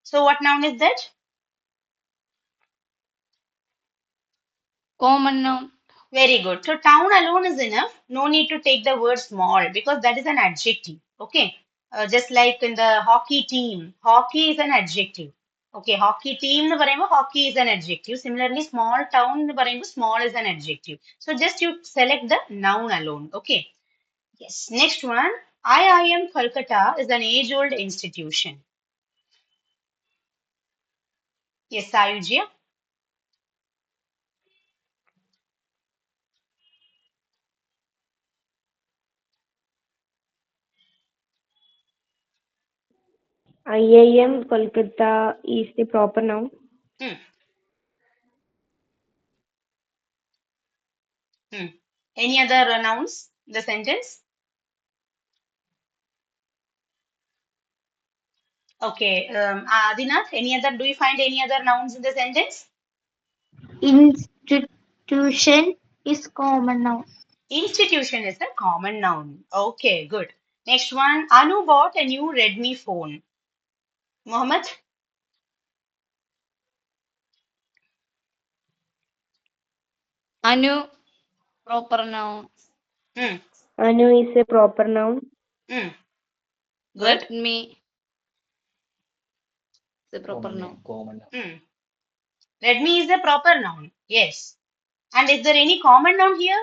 So what noun is that? Common noun. Very good. So town alone is enough. No need to take the word small because that is an adjective. Okay. Just like in the hockey team, hockey is an adjective. Okay, hockey team എന്ന് പറയുമ്പോൾ hockey is an adjective. Similarly, small town എന്ന് പറയുമ്പോൾ small is an adjective. So just you select the noun alone. Okay. Yes. Next one. IIM Kolkata is an age-old institution. Yes, Sayujya. IIM Kolkata is the proper noun. Hmm. Hmm. Any other nouns in the sentence? Okay, Adinath, any other, do you find any other nouns in the sentence? Institution is common noun. Institution is a common noun. Okay, good. Next one, Anu bought a new Redmi phone. Mohammed? Anu, proper noun. Hmm. Anu is a proper noun. Hmm. Good. Redmi, the proper noun. Hmm. Redmi is a proper noun. Yes. And is there any common noun here?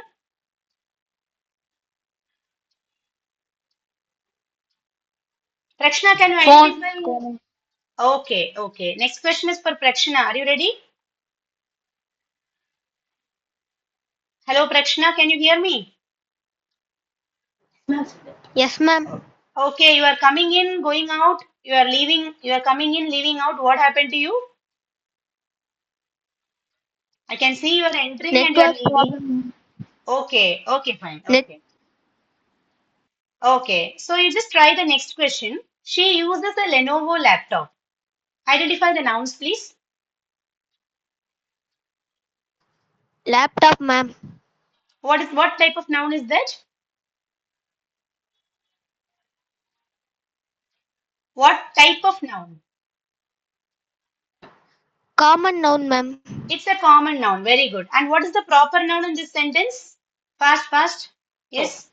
Prakshana, can you Phone. identify? Okay, okay. Next question is for Prakshana. Are you ready? Hello, Prakshana, can you hear me? Yes, ma'am. Okay, you are coming in, going out. You are leaving. You are coming in, leaving out. What happened to you? I can see you are entering and you are Network leaving. problem. Okay, okay, fine. Net Okay. Okay, so you just try the next question. She uses a Lenovo laptop. Identify the nouns, please. laptop, ma'am. What type of noun is that? What type of noun? Common noun, ma'am. It's a common noun. Very good. And what is the proper noun in this sentence? Fast, fast. Yes.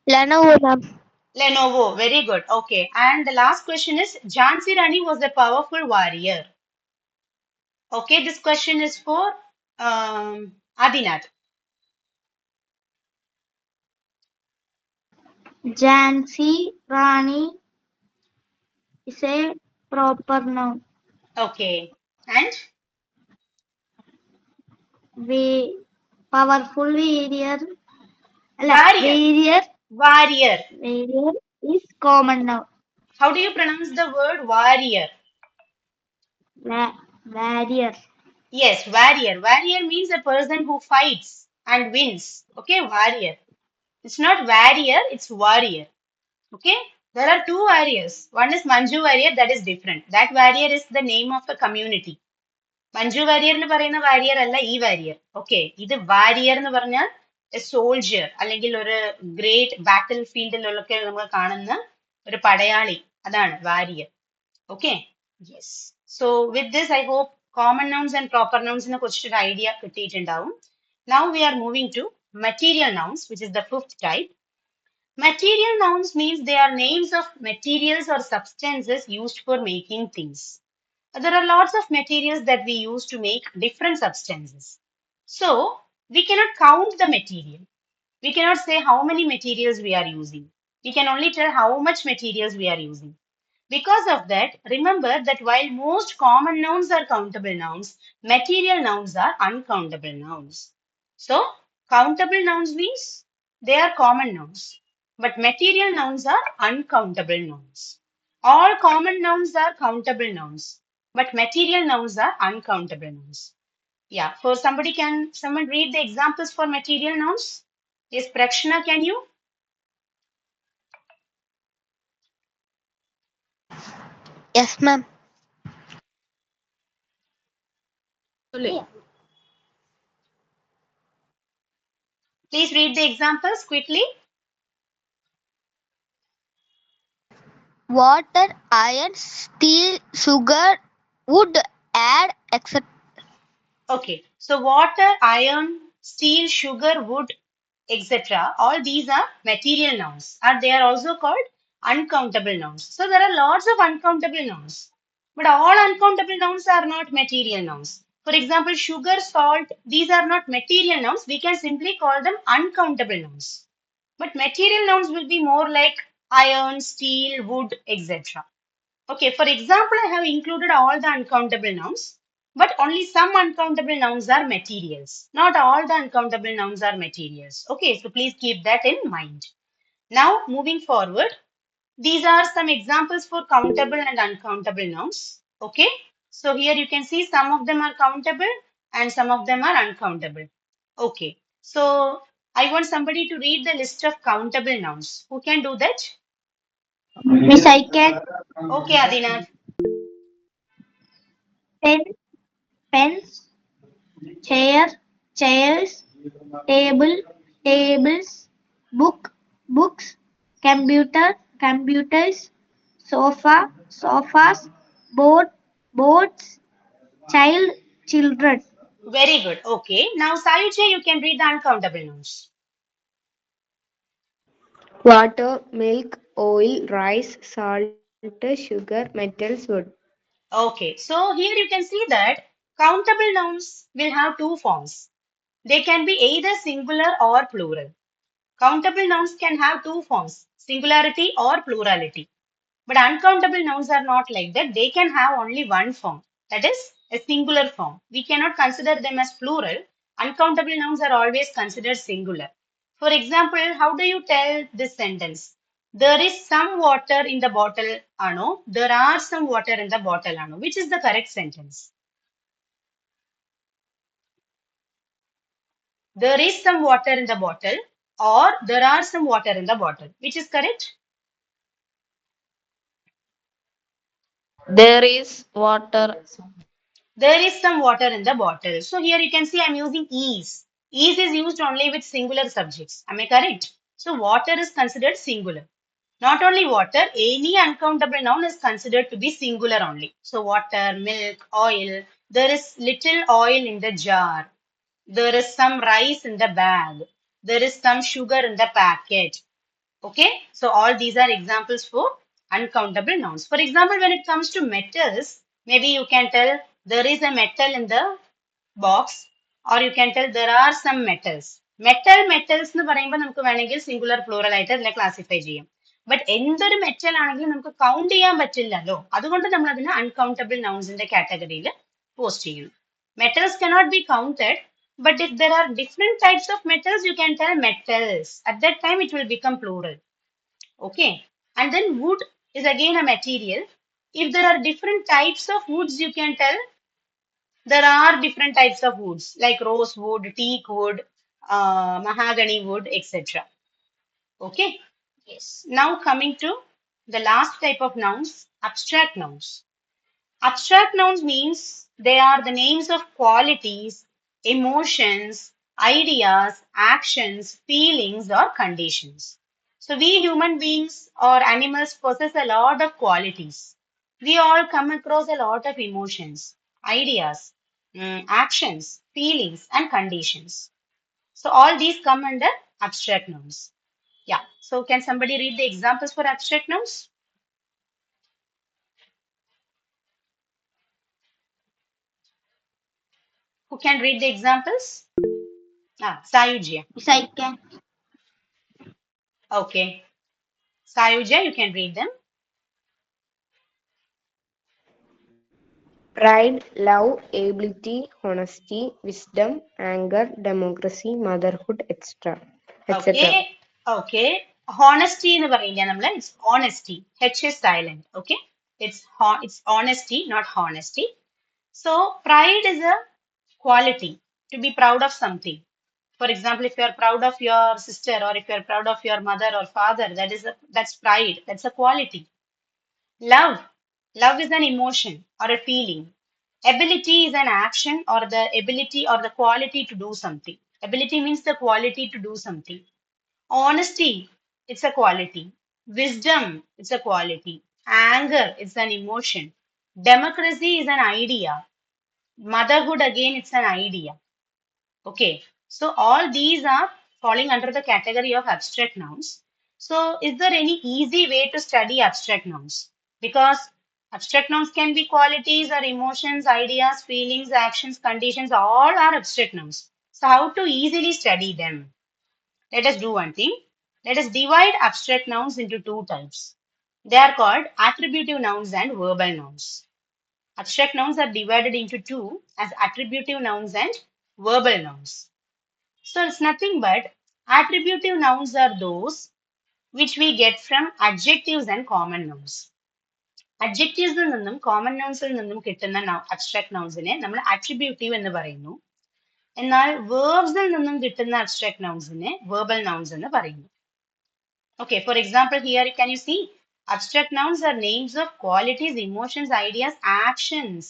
Lenovo, ma'am. Lenovo. Very good. Okay. And the last question is Jhansi Rani was a powerful warrior. Okay. This question is for Adinath. Jansi Rani is a proper noun. Okay. And We powerful warrior. warrior. Warrior. Warrior. Warrior is common noun. How do you pronounce the word warrior? Warrior. Yes, warrior. Warrior means a person who fights and wins. Okay, warrior. It's not warrior, it's warrior. Okay, there are two warriors. One is Manju warrior, that is different. That warrior is the name of the community. Manju Warrier എന്ന് പറയുന്ന വാരിയർ അല്ല ഈ Warrier okay ഇത് വാരിയർ എന്ന് പറഞ്ഞാൽ A soldier അല്ലെങ്കിൽ ഒരു great ബാറ്റിൽ ഫീൽഡിലൊക്കെ നമ്മൾ കാണുന്ന ഒരു പടയാളി അതാണ് warrior okay yes so with this I hope common nouns and proper നൗൺസിനെ കുറിച്ചൊരു ഐഡിയ കിട്ടിയിട്ടുണ്ടാവും now we are moving to material nouns which is the fifth type Material nouns means they are names of materials or substances used for making things. There are lots of materials that we use to make different substances. So, we cannot count the material. We cannot say how many materials we are using. We can only tell how much materials we are using. Because of that, remember that while most common nouns are countable nouns, material nouns are uncountable nouns. So, countable nouns means they are common nouns, but material nouns are uncountable nouns. All common nouns are countable nouns, but material nouns are uncountable nouns. Yeah, for somebody, can someone read the examples for material nouns? Yes, Prakshana, can you? Yes, ma'am. Please read the examples quickly. Water, iron, steel, sugar, wood, add, etc. Okay, so water, iron, steel, sugar, wood, etc. All these are material nouns, and they are also called uncountable nouns. So there are lots of uncountable nouns, but all uncountable nouns are not material nouns. For example, sugar, salt, these are not material nouns. We can simply call them uncountable nouns. But material nouns will be more like iron, steel, wood, etc. Okay, for example, I have included all the uncountable nouns, but only some uncountable nouns are materials. Not all the uncountable nouns are materials. Okay, so please keep that in mind. Now, moving forward, these are some examples for countable and uncountable nouns. Okay, so here you can see some of them are countable and some of them are uncountable. Okay, so I want somebody to read the list of countable nouns. Who can do that? Miss, I can. Okay, Adinath. Pen, pens, chair, chairs, table, tables, book, books, computer, computers, sofa, sofas, boat, boats, child, children. Very good. Okay. Now, Sayuja, you can read the uncountable nouns. Water, milk, oil, rice, salt, sugar, metals, wood. Okay. So here you can see that countable nouns will have two forms. They can be either singular or plural. Countable nouns can have two forms, singularity or plurality. But uncountable nouns are not like that. They can have only one form, that is a singular form. We cannot consider them as plural. Uncountable nouns are always considered singular. For example, how do you tell this sentence? There is some water in the bottle, Anu. There are some water in the bottle, Anu. Which is the correct sentence? There is some water in the bottle, or there are some water in the bottle. Which is correct? There is water. There is some water in the bottle. So here you can see I'm using is. Is used only with singular subjects. Am I correct? So water is considered singular. Not only water, any uncountable noun is considered to be singular only. So water, milk, oil. There is little oil in the jar. There is some rice in the bag. There is some sugar in the packet. Okay, so all these are examples for uncountable nouns. For example, when it comes to metals, maybe you can tell there is a metal in the box, or you can tell there are some metals. Metals എന്ന് പറയുമ്പോൾ നമുക്ക് വേണമെങ്കിൽ singular plural ആയിട്ട് അതിനെ classify ചെയ്യാം. But എന്തൊരു metal ആണെങ്കിലും നമുക്ക് കൗണ്ട് ചെയ്യാൻ പറ്റില്ലല്ലോ, അതുകൊണ്ട് നമ്മൾ അതിനെ അൺകൗണ്ടബിൾ നൗൺസിന്റെ കാറ്റഗറിയിൽ പോസ്റ്റ് ചെയ്യുന്നു. Metals cannot be counted, but if there are different types of metals, you can tell metals. At that time, it will become plural. Okay. And then wood is again a material. If there are different types of woods, you can tell there are different types of woods like rose wood, teak wood, mahogany wood, etc. Okay. Yes. Now coming to the last type of nouns, abstract nouns. Abstract nouns means they are the names of qualities, emotions, ideas, actions, feelings, or conditions. So, we human beings or animals possess a lot of qualities. We all come across a lot of emotions, ideas, actions, feelings, and conditions. So, all these come under abstract nouns. Yeah. So, can somebody read the examples for abstract nouns? Who can read the examples? Ah, Sayuji. Yes, I can. Okay. Sayuja, you can read them. Pride, love, ability, honesty, wisdom, anger, democracy, motherhood, etc. Okay. etc. Okay. Honesty എന്ന് പറയില്ല നമ്മള്. It's honesty. H is silent. Okay. It's honesty, not honesty. So pride is a quality to be proud of something. For example, if you are proud of your sister or if you are proud of your mother or father, that's pride. That's a quality. Love. Love is an emotion or a feeling. Ability is an action or the ability or the quality to do something. Ability means the quality to do something. Honesty, it's a quality. Wisdom, it's a quality. Anger, it's an emotion. Democracy is an idea. Motherhood, again, it's an idea. Okay, so all these are falling under the category of abstract nouns. So, is there any easy way to study abstract nouns? Because abstract nouns can be qualities or emotions, ideas, feelings, actions, conditions, all are abstract nouns. So, how to easily study them? Let us do one thing. Let us divide abstract nouns into two types. They are called attributive nouns and verbal nouns. Abstract nouns are divided into two as attributive nouns and verbal nouns. So it's nothing but attributive nouns are those which we get from adjectives and common nouns. Adjectives നിന്നും common nouns നിന്നും കിട്ടുന്ന abstract nounsനെ നമ്മൾ attributive എന്ന് പറയുന്നു. എന്നാൽ verbs നിന്നും കിട്ടുന്ന abstract nounsനെ verbal nouns എന്ന് പറയുന്നു. Okay, for example, here can you see abstract nouns are names of qualities, emotions, ideas, actions.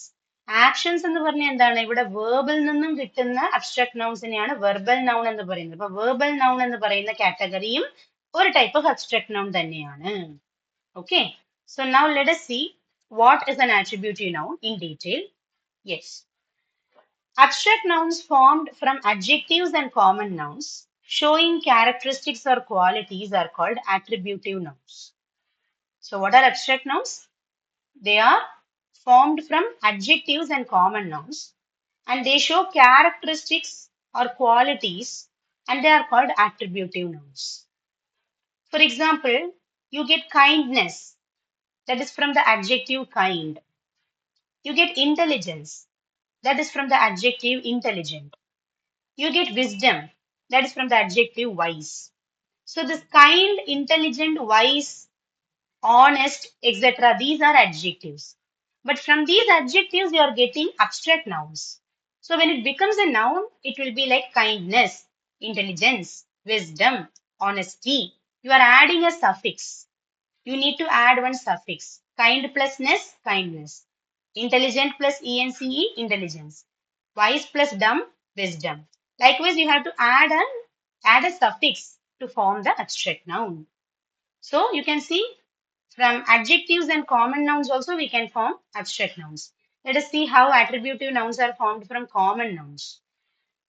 Actions എന്ന് പറഞ്ഞാൽ എന്താണ്? ഇവിടെ verbal നിന്നും കിട്ടുന്ന abstract nounsനെയാണ് verbal noun എന്ന് പറയുന്നത്. അപ്പൊ verbal noun എന്ന് പറയുന്ന കാറ്റഗറിയും ഒരു ടൈപ്പ് ഓഫ് abstract noun തന്നെയാണ്. Okay. So now let us see what is an attributive noun in detail. Yes. Abstract nouns formed from adjectives and common nouns showing characteristics or qualities are called attributive nouns. So what are abstract nouns? They are formed from adjectives and common nouns and they show characteristics or qualities and they are called attributive nouns. For example, you get kindness, that is from the adjective kind. You get intelligence, that is from the adjective intelligent. You get wisdom, that is from the adjective wise. So this kind, intelligent, wise, honest, etc. These are adjectives. But from these adjectives, you are getting abstract nouns. So when it becomes a noun, it will be like kindness, intelligence, wisdom, honesty. You are adding a suffix. You need to add one suffix. Kind plus ness, kindness. Intelligent plus ence, intelligence. Wise plus dumb, wisdom. Likewise, you have to add a suffix to form the abstract noun. So you can see from adjectives and common nouns also we can form abstract nouns. Let us see how attributive nouns are formed from common nouns.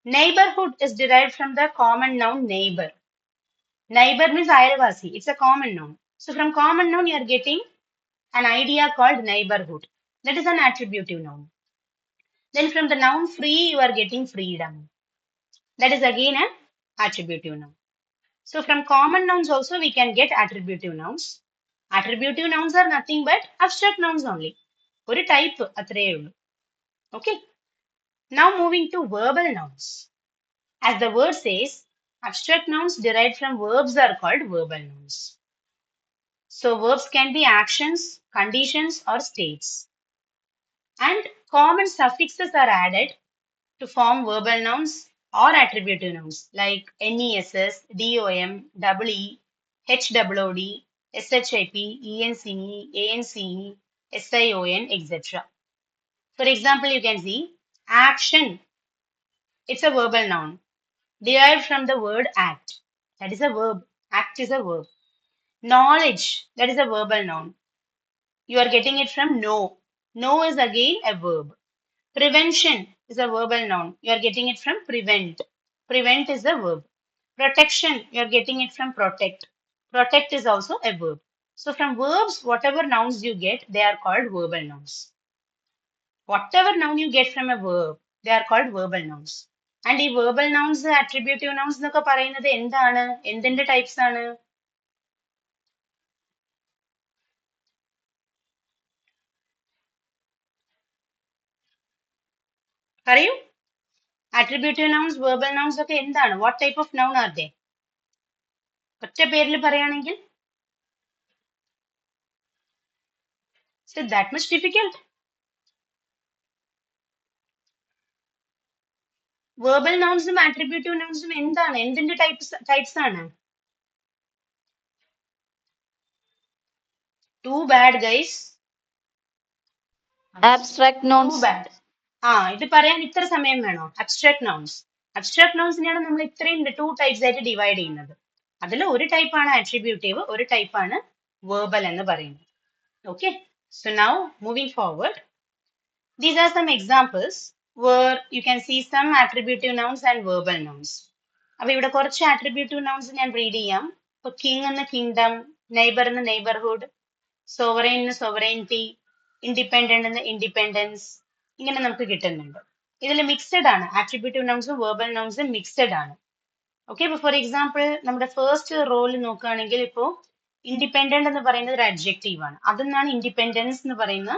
Neighborhood is derived from the common noun neighbor. Neighbor means ayalvasi. It's a common noun. So from common noun you are getting an idea called neighborhood. That is an attributive noun. Then from the noun free you are getting freedom. That is again an attributive noun. So from common nouns also we can get attributive nouns. Attributive nouns are nothing but abstract nouns only. ഒരു type അത്രയേ ഉള്ളൂ. Okay. Now moving to verbal nouns. As the word says, abstract nouns derived from verbs are called verbal nouns. So verbs can be actions, conditions or states. And common suffixes are added to form verbal nouns or attributive nouns like NESS, DOM, EE, HOOD, SHIP, ENCE, ANCE, SION, etc. For example, you can see action. It's a verbal noun derived from the word act. That is a verb. Act is a verb. Knowledge. That is a verbal noun. You are getting it from know. Know is again a verb. Prevention is a verbal noun. You are getting it from prevent. Prevent is a verb. Protection, you are getting it from protect. Protect is also a verb. So from verbs, whatever nouns you get, they are called verbal nouns. Whatever noun you get from a verb, they are called verbal nouns. And ഈ verbal nouns, attributive nouns എന്നൊക്കെ പറയുന്നത് എന്താണ്? എന്തിന്റെ types ആണ്? പറയൂ. Attributive nouns, verbal nouns ഒക്കെ എന്താണ്? What type of noun are they? ഒറ്റ പേരിൽ പറയുകയാണെങ്കിൽ is it that much difficult? Verbal nouns ഉം attributive nouns ഉം എന്താണ്? എന്തിന്റെ types ആണ്? Too bad, guys. Abstract Too nouns. bad. ഇത് പറയാൻ ഇത്ര സമയം വേണോ? Abstract nouns. Abstract nounsനെയാണ് നമ്മൾ ഇത്രയും two types ആയിട്ട് ഡിവൈഡ് ചെയ്യുന്നത്. അതിൽ ഒരു type ആണ് attributive, ഒരു type ആണ് verbal എന്ന് പറയുന്നത്. Okay. So now moving forward, these are some examples where you can see some attributive nouns and verbal nouns. അപ്പൊ ഇവിടെ കുറച്ച് attributive nouns ഞാൻ read ചെയ്യാം. ഇപ്പൊ king എന്ന kingdom, neighbor എന്ന neighborhood, sovereign എന്ന sovereignty, independent എന്ന independence, ഇങ്ങനെ നമുക്ക് കിട്ടുന്നുണ്ട്. ഇതിൽ മിക്സഡ് ആണ്. attributive nouns ഉം verbal nouns ഉം മിക്സഡ് ആണ്. ഓക്കെ. ഇപ്പൊ ഫോർ എക്സാമ്പിൾ നമ്മുടെ ഫസ്റ്റ് റോൾ നോക്കുകയാണെങ്കിൽ ഇപ്പോ ഇൻഡിപെൻഡന്റ് എന്ന് പറയുന്നത് ഒരു അഡ്ജക്റ്റീവ് ആണ്. അതിൽ ഇൻഡിപെൻഡൻസ് എന്ന് പറയുന്ന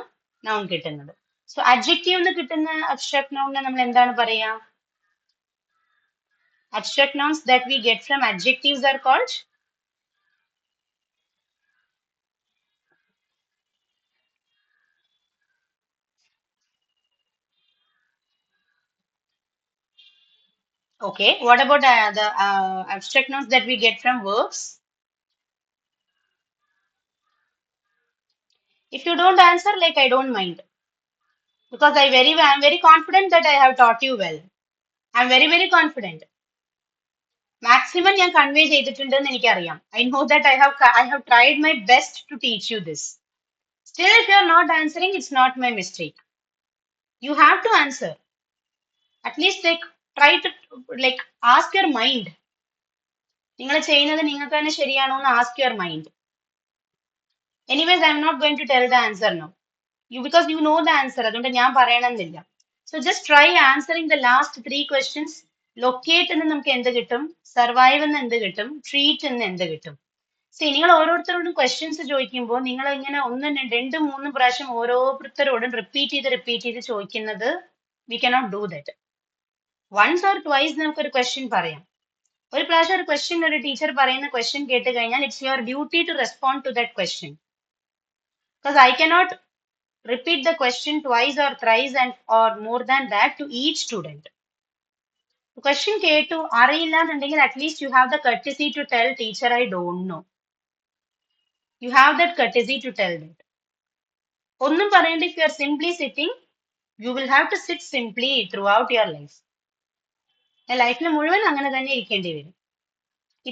നൗൺ കിട്ടുന്നത്. സോ അഡ്ജക്റ്റീവ് എന്ന് കിട്ടുന്ന അബ്സ്ട്രാക്ട് നൗണിനെ നമ്മൾ എന്താണ് പറയാ? Abstract nouns that we get from adjectives are called okay. What about the abstract nouns that we get from verbs? If you don't answer, like I don't mind because I'm very confident that I have taught you well. I'm very confident. Maximum ഞാൻ convey ചെയ്തിട്ടുണ്ടെന്ന് എനിക്കറിയാം. I know that I have tried my best to teach you this. Still, if you are not answering, it's not my mistake. You have to answer. At least like try to like ask your mind. നിങ്ങൾ ചെയ്യുന്നത് നിങ്ങൾക്ക് തന്നെ ശരിയാണോ എന്ന് ask your mind. Anyways, I'm not going to tell the answer now. Because you know the answer. അതുകൊണ്ട് ഞാൻ പറയണമെന്നില്ല. So just try answering the last 3 questions. Locate എന്ന് നമുക്ക് എന്ത് കിട്ടും? Survive എന്ന് എന്ത് കിട്ടും? Treat എന്ന് എന്ത് കിട്ടും? See, നിങ്ങൾ ഓരോരുത്തരോടും ക്വസ്റ്റ്യൻസ് ചോദിക്കുമ്പോൾ നിങ്ങൾ ഇങ്ങനെ ഒന്നും രണ്ടും മൂന്നും പ്രാവശ്യം ഓരോരുത്തരോടും റിപ്പീറ്റ് ചെയ്ത് ചോദിക്കുന്നത് we cannot do that. Once or twice നമുക്കൊരു ക്വസ്റ്റ്യൻ പറയാം. ഒരു പ്രാവശ്യം ഒരു ക്വസ്റ്റ്യൻ ഒരു ടീച്ചർ പറയുന്ന ക്വസ്റ്റ്യൻ കേട്ട് കഴിഞ്ഞാൽ it's your duty to respond to that question. Because I cannot repeat the question twice or thrice and or more than that to each student. The question കേട്ടു അറിയില്ല എന്നുണ്ടെങ്കിൽ at least you have the courtesy to tell teacher I don't know. You have that courtesy to tell that. ഒന്നും പറയണ്ട, if you are simply sitting, you will have to sit simply throughout your life. ലൈഫിൽ മുഴുവൻ അങ്ങനെ തന്നെ ഇരിക്കേണ്ടി വരും.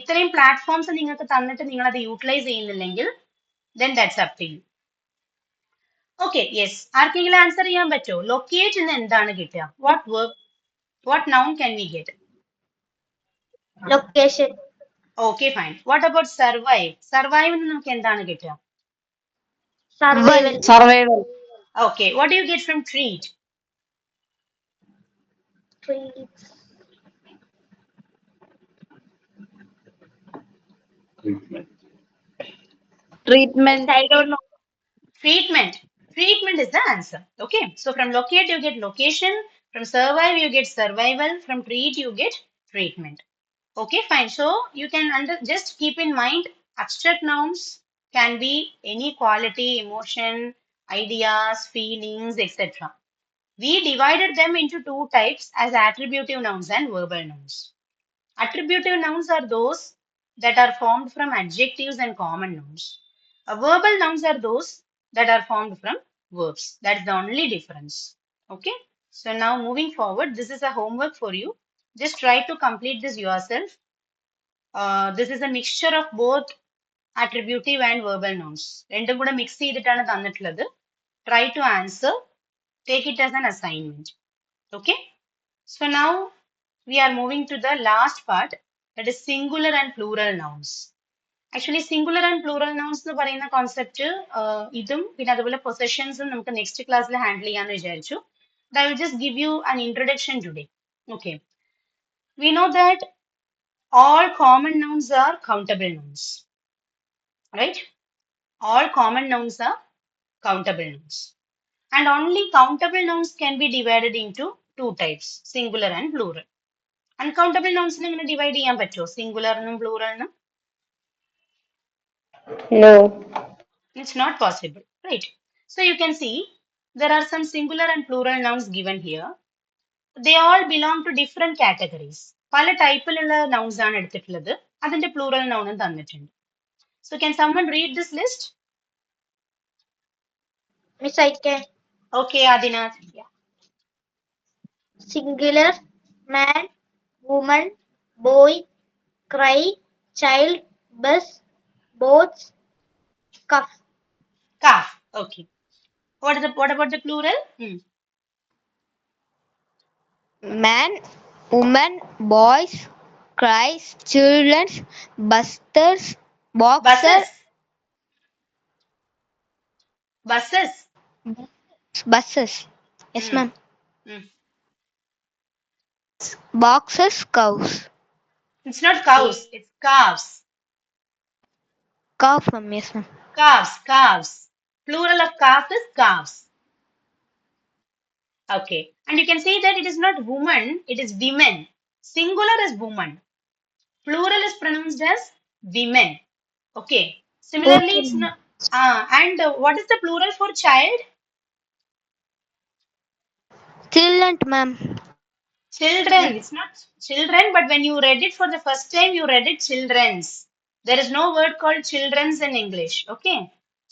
ഇത്രയും platforms നിങ്ങൾക്ക് തന്നിട്ട് നിങ്ങൾ അത് യൂട്ടിലൈസ് ചെയ്യുന്നില്ലെങ്കിൽ then that's up to you. Okay, yes, ആർക്കെങ്കിലും ആൻസർ ചെയ്യാൻ പറ്റുമോ? ലൊക്കേറ്റ് എന്ന് എന്താണ് കിട്ടുക? What noun can we get? Location. Okay, fine. What about survive? Survive എന്ന് നമുക്ക് എന്താണ് കിട്ടുക? Survival. Survival. Okay, what do you get from treat? Treats. Treatment. I don't know. Treatment. Treatment is the answer. Okay, so from locate you get location, from survive you get survival, from treat you get treatment. Okay, fine. So you can just keep in mind abstract nouns can be any quality, emotion, ideas, feelings, etc. We divided them into 2 types as attributive nouns and verbal nouns. Attributive nouns are those that are formed from adjectives and common nouns. Verbal nouns are those that are formed from verbs. That's the only difference. Okay. So now moving forward, this is a homework for you. Just try to complete this yourself. This is a mixture of both attributive and verbal nouns. രണ്ടും കൂടെ mix ചെയ്തിട്ടാണ് തന്നിട്ടുള്ളത്. Try to answer. Take it as an assignment. Okay. So now we are moving to the last part, that is singular and plural nouns. Actually, singular and plural nouns എന്ന് പറയുന്ന concept ഇതും പിന്നെ അതുപോലെ പൊസഷൻസും നമുക്ക് next ക്ലാസ്സിൽ handle ചെയ്യാന്ന് വിചാരിച്ചു. I will just give you an introduction today. Okay. We know that all common nouns are countable nouns. Right? All common nouns are countable nouns. And only countable nouns can be divided into 2 types, singular and plural. Uncountable nouns എങ്ങനെ divide ചെയ്യാൻ പറ്റുമോ? Singular എന്നും plural എന്നും? No. It's not possible, right? So you can see there are some singular and plural nouns given here. They all belong to different categories. പല ടൈപ്പിലുള്ള nouns ആണ് എടുത്തിട്ടുള്ളത്. അതിന്റെ plural noun തന്നിട്ടുണ്ട്. So can someone read this list? Miss, I can. Okay, Adinath. Yeah. Singular. Man, woman, boy, cry, child, bus, boats, cuff. Calf. Okay. What about the plural? Man, woman, boys, cries, children, busters, boxer, Buses. buses. Yes, Hmm. ma'am. Hmm. Boxes, cows. It's not cows, it's calves. Cow, ma'am. Yes, ma'am. Calves. Plural of calf is calves. Okay. And you can see that it is not woman, it is women. Singular is woman. Plural is pronounced as women. Okay. Similarly, Okay, it's ma'am. not. And what is the plural for child? Children, ma'am. Children. It's not children, but when you read it for the first time, you read it children's. There is no word called children's in English. Okay.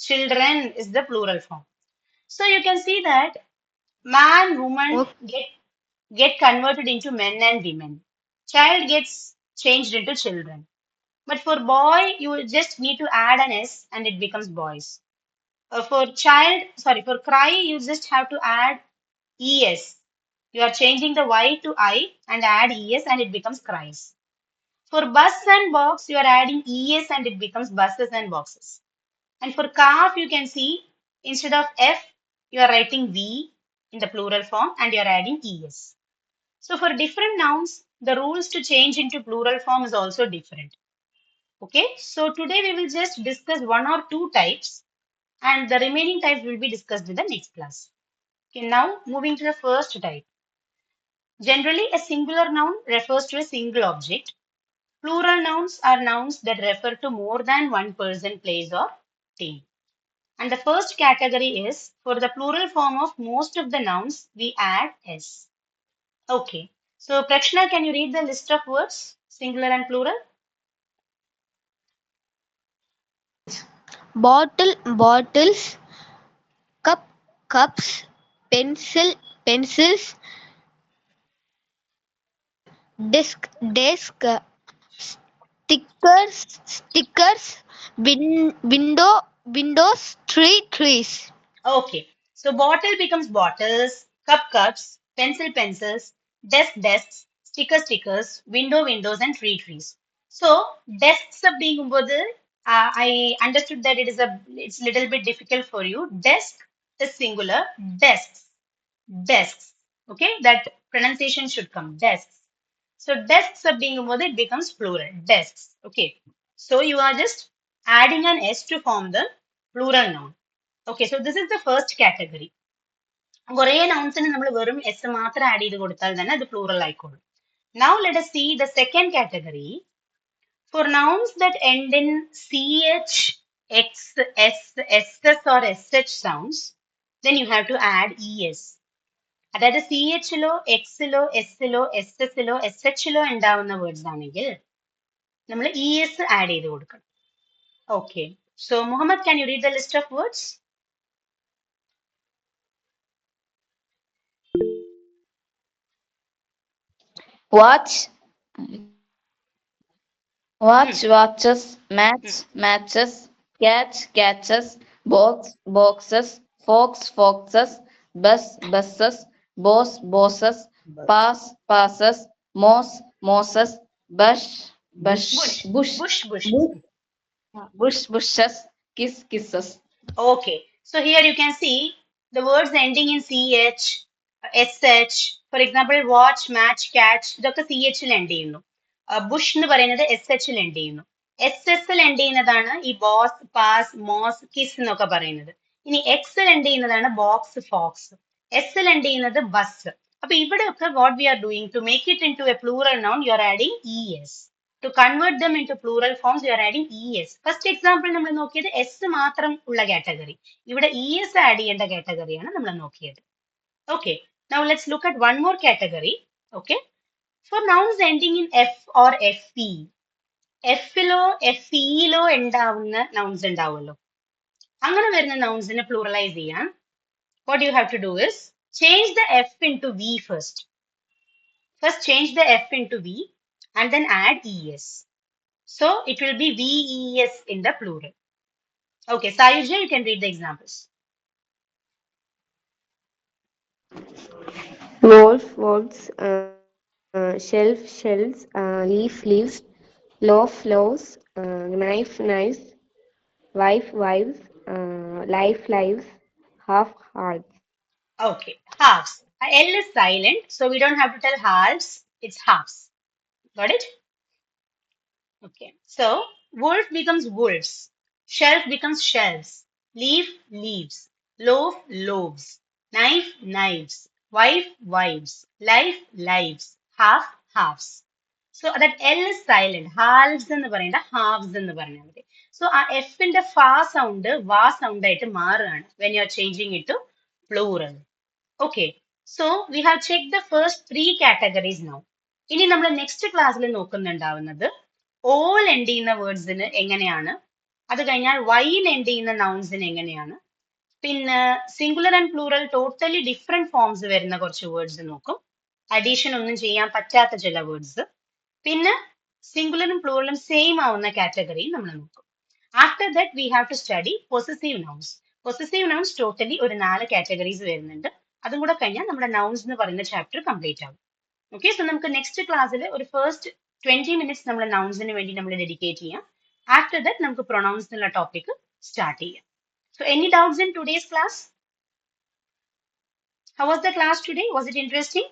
Children is the plural form. So you can see that man, woman Okay. get converted into men and women. Child gets changed into children. But for boy, you just need to add an S and it becomes boys. For cry, you just have to add ES. You are changing the Y to I and add ES and it becomes cries. For bus and box, you are adding ES and it becomes buses and boxes. And for calf, you can see instead of F, you are writing V in the plural form and you are adding ES. So for different nouns, the rules to change into plural form is also different. Okay, so today we will just discuss one or two types and the remaining types will be discussed in the next class. Okay, now moving to the first type. Generally, a singular noun refers to a single object. Plural nouns are nouns that refer to more than one person, place, or thing. And the first category is for the plural form of most of the nouns, we add S. Okay. So, Prakshna, can you read the list of words, singular and plural? Bottle, bottles, cup, cups, pencil, pencils, desk, desk, stickers, stickers, window, windows, tree, trees. Okay. So, bottle becomes bottles, cup, cups, pencil, pencils, desk, desks, sticker, stickers, window, windows, and tree, trees. So, desks being I understood that it's little bit difficult for you. Desk is singular, desks. Desks. Okay, that pronunciation should come. Desks. So desks அப்படிங்கும்போது it becomes plural. Desks. Okay. So you are just adding an S to form the plural noun. Okay, so this is the first category. കുറേ നൗൺസിന് നമ്മൾ വെറും S മാത്രം add ചെയ്ത് കൊടുത്താൽ തന്നെ അത് plural ആയിക്കോളും. Now let us see the second category. For nouns that end in CH, X, S, SS or SH sounds, then you have to add ES. അതായത് സി എച്ചിലോ എക്സിലോ എസിലോ എസ് എസിലോ എസ് എച്ചിലോ ഉണ്ടാവുന്ന വേർഡ്സ് ആണെങ്കിൽ നമ്മൾ ഇ എസ് ആഡ് ചെയ്ത് കൊടുക്കണം. Okay, so Muhammad, can you read the list of words? Watch, watches, matches, catches, boxes, foxes, buses, bosses, passes, mosses, Bush bush, Bush Bush. bushes, kisses. Okay, so here you can see the words ending in CH, SH. For example, watch, match, catch ഇതൊക്കെ C എച്ചിൽ end ചെയ്യുന്നു. Bush എന്ന് പറയുന്നത് S എച്ചിൽ end ചെയ്യുന്നു. S എസിൽ end ചെയ്യുന്നതാണ് ഈ ബോസ്, പാസ്, മോസ്, കിസ് എന്നൊക്കെ പറയുന്നത്. ഇനി എക്സിൽ എൻഡ് ചെയ്യുന്നതാണ് ബോക്സ്, ഫോക്സ്. എസിൽ എൻഡ് ചെയ്യുന്നത് ബസ്. അപ്പൊ ഇവിടെയൊക്കെ what we are doing to make it into a plural noun, you are adding E S. To convert them into plural forms, you are adding ES. First example നമ്മൾ നോക്കിയത് S മാത്രം ഉള്ള category. ഇവിടെ ES add ചെയ്യേണ്ട കാറ്റഗറിയാണ് നമ്മൾ നോക്കിയത്. Okay, now let's look at one more category. Okay, for nouns ending in F or FE. എഫിലോ FE-ലോ ഉണ്ടാവുന്ന nouns ഉണ്ടാവുമല്ലോ. അങ്ങനെ വരുന്ന nounsനെ pluralize ചെയ്യാൻ what you have to do is change the F into V first. First change the F into V and then add ES. So it will be VES in the plural. Okay, Sayuja, you can read the examples. Wolf, wolves, shelf, shells, leaf, leaves, loaf, loaves, knife, knives, wife, wives, life, lives, half, halves. Okay, halves. L is silent, so we don't have to tell halves, it's halves. Got it? Okay, so wolf becomes wolves, shelf becomes shelves, leaf, leaves, loaf, loaves, knife, knives, wife, wives, life, lives, half, halves. So that L is silent. Halves എന്ന് പറയണ്ട, halves എന്ന് പറഞ്ഞാൽ മതി. So ആ F ന്റെ fa sound va sound ആയിട്ട് മാറുകയാണ് when you are changing it to plural. Okay, so we have checked the first three categories now. ഇനി നമ്മൾ നെക്സ്റ്റ് ക്ലാസ്സിൽ നോക്കുന്നുണ്ടാവുന്നത് ഓൾ എൻഡ് ചെയ്യുന്ന വേർഡ്സിന് എങ്ങനെയാണ്, അത് കഴിഞ്ഞാൽ വൈയിൽ എൻഡ് ചെയ്യുന്ന നൗൺസിന് എങ്ങനെയാണ്, പിന്നെ singular and plural totally different forms വരുന്ന കുറച്ച് വേർഡ്സ് നോക്കും, അഡീഷൻ ഒന്നും ചെയ്യാൻ പറ്റാത്ത ചില വേർഡ്സ്, പിന്നെ സിംഗുലറും പ്ലൂറലും സെയിം ആവുന്ന കാറ്റഗറി നമ്മൾ നോക്കും. After that we have to study possessive nouns. Possessive nouns totally ഒരു 4 കാറ്റഗറീസ് വരുന്നുണ്ട്. അതും കൂടെ കഴിഞ്ഞാൽ നമ്മുടെ നൗൺസ് എന്ന് പറയുന്ന ചാപ്റ്റർ കംപ്ലീറ്റ് ആവും. ഓക്കെ, സോ നമുക്ക് നെക്സ്റ്റ് ക്ലാസ്സിൽ ഒരു ഫസ്റ്റ് 20 മിനിറ്റ്സ് നമ്മൾ നൗൺസിന് വേണ്ടി നമ്മൾ ഡെഡിക്കേറ്റ് ചെയ്യാം. ആഫ്റ്റർ ദാറ്റ് നമുക്ക് പ്രൊനൗൺസ് എന്നുള്ള ടോപ്പിക് സ്റ്റാർട്ട് ചെയ്യാം. So any doubts in today's class? How was the class today? Was it interesting?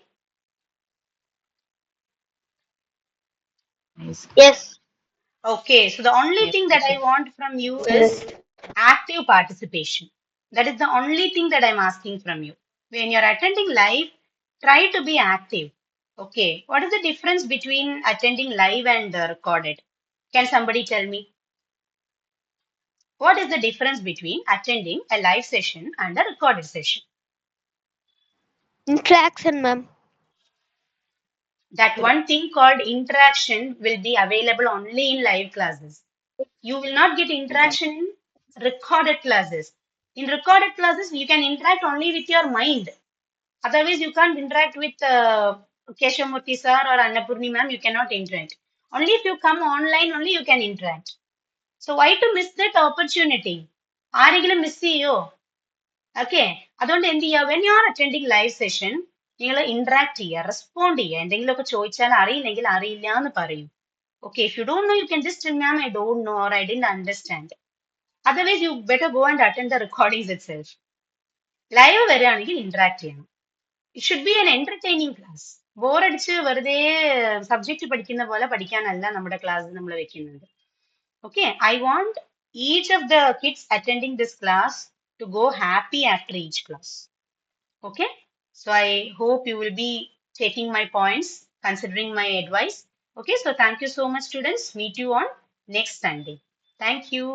Yes. Okay, so the only Yes, thing that I yes. want from you is active participation. That is the only thing that I'm asking from you. When you're attending live, try to be active. Okay, what is the difference between attending live and recorded? Can somebody tell me? What is the difference between attending a live session and a recorded session? Interaction, ma'am. That one thing called interaction will be available only in live classes. You will not get interaction in recorded classes. In recorded classes, you can interact only with your mind. Otherwise, you can't interact with Keshamurthy sir or Annapurni ma'am. You cannot interact. Only if you come online, only you can interact. So why to miss that opportunity? ആരെങ്കിലും miss ചെയ്യോ? Okay, അതുകൊണ്ട് എന്ത് ചെയ്യുക, when you are attending live session നിങ്ങൾ interact ചെയ്യുക, respond ചെയ്യുക. എന്തെങ്കിലുമൊക്കെ ചോദിച്ചാൽ അറിയില്ലെങ്കിൽ അറിയില്ല എന്ന് പറയൂ. Okay, if you don't know you can just ma'am I don't know or I didn't understand. Otherwise you better go and attend the recordings itself. Live വരികയാണെങ്കിൽ ഇന്ററാക്ട് ചെയ്യണം. It should be an entertaining class. ബോറടിച്ച് വെറുതെ subject പഠിക്കുന്ന പോലെ പഠിക്കാനല്ല നമ്മുടെ class നമ്മൾ വെക്കുന്നത്. Okay, I want each of the kids attending this class to go happy after each class. Okay, so I hope you will be taking my points, considering my advice. Okay, so thank you so much, students. Meet you on next Sunday. Thank you.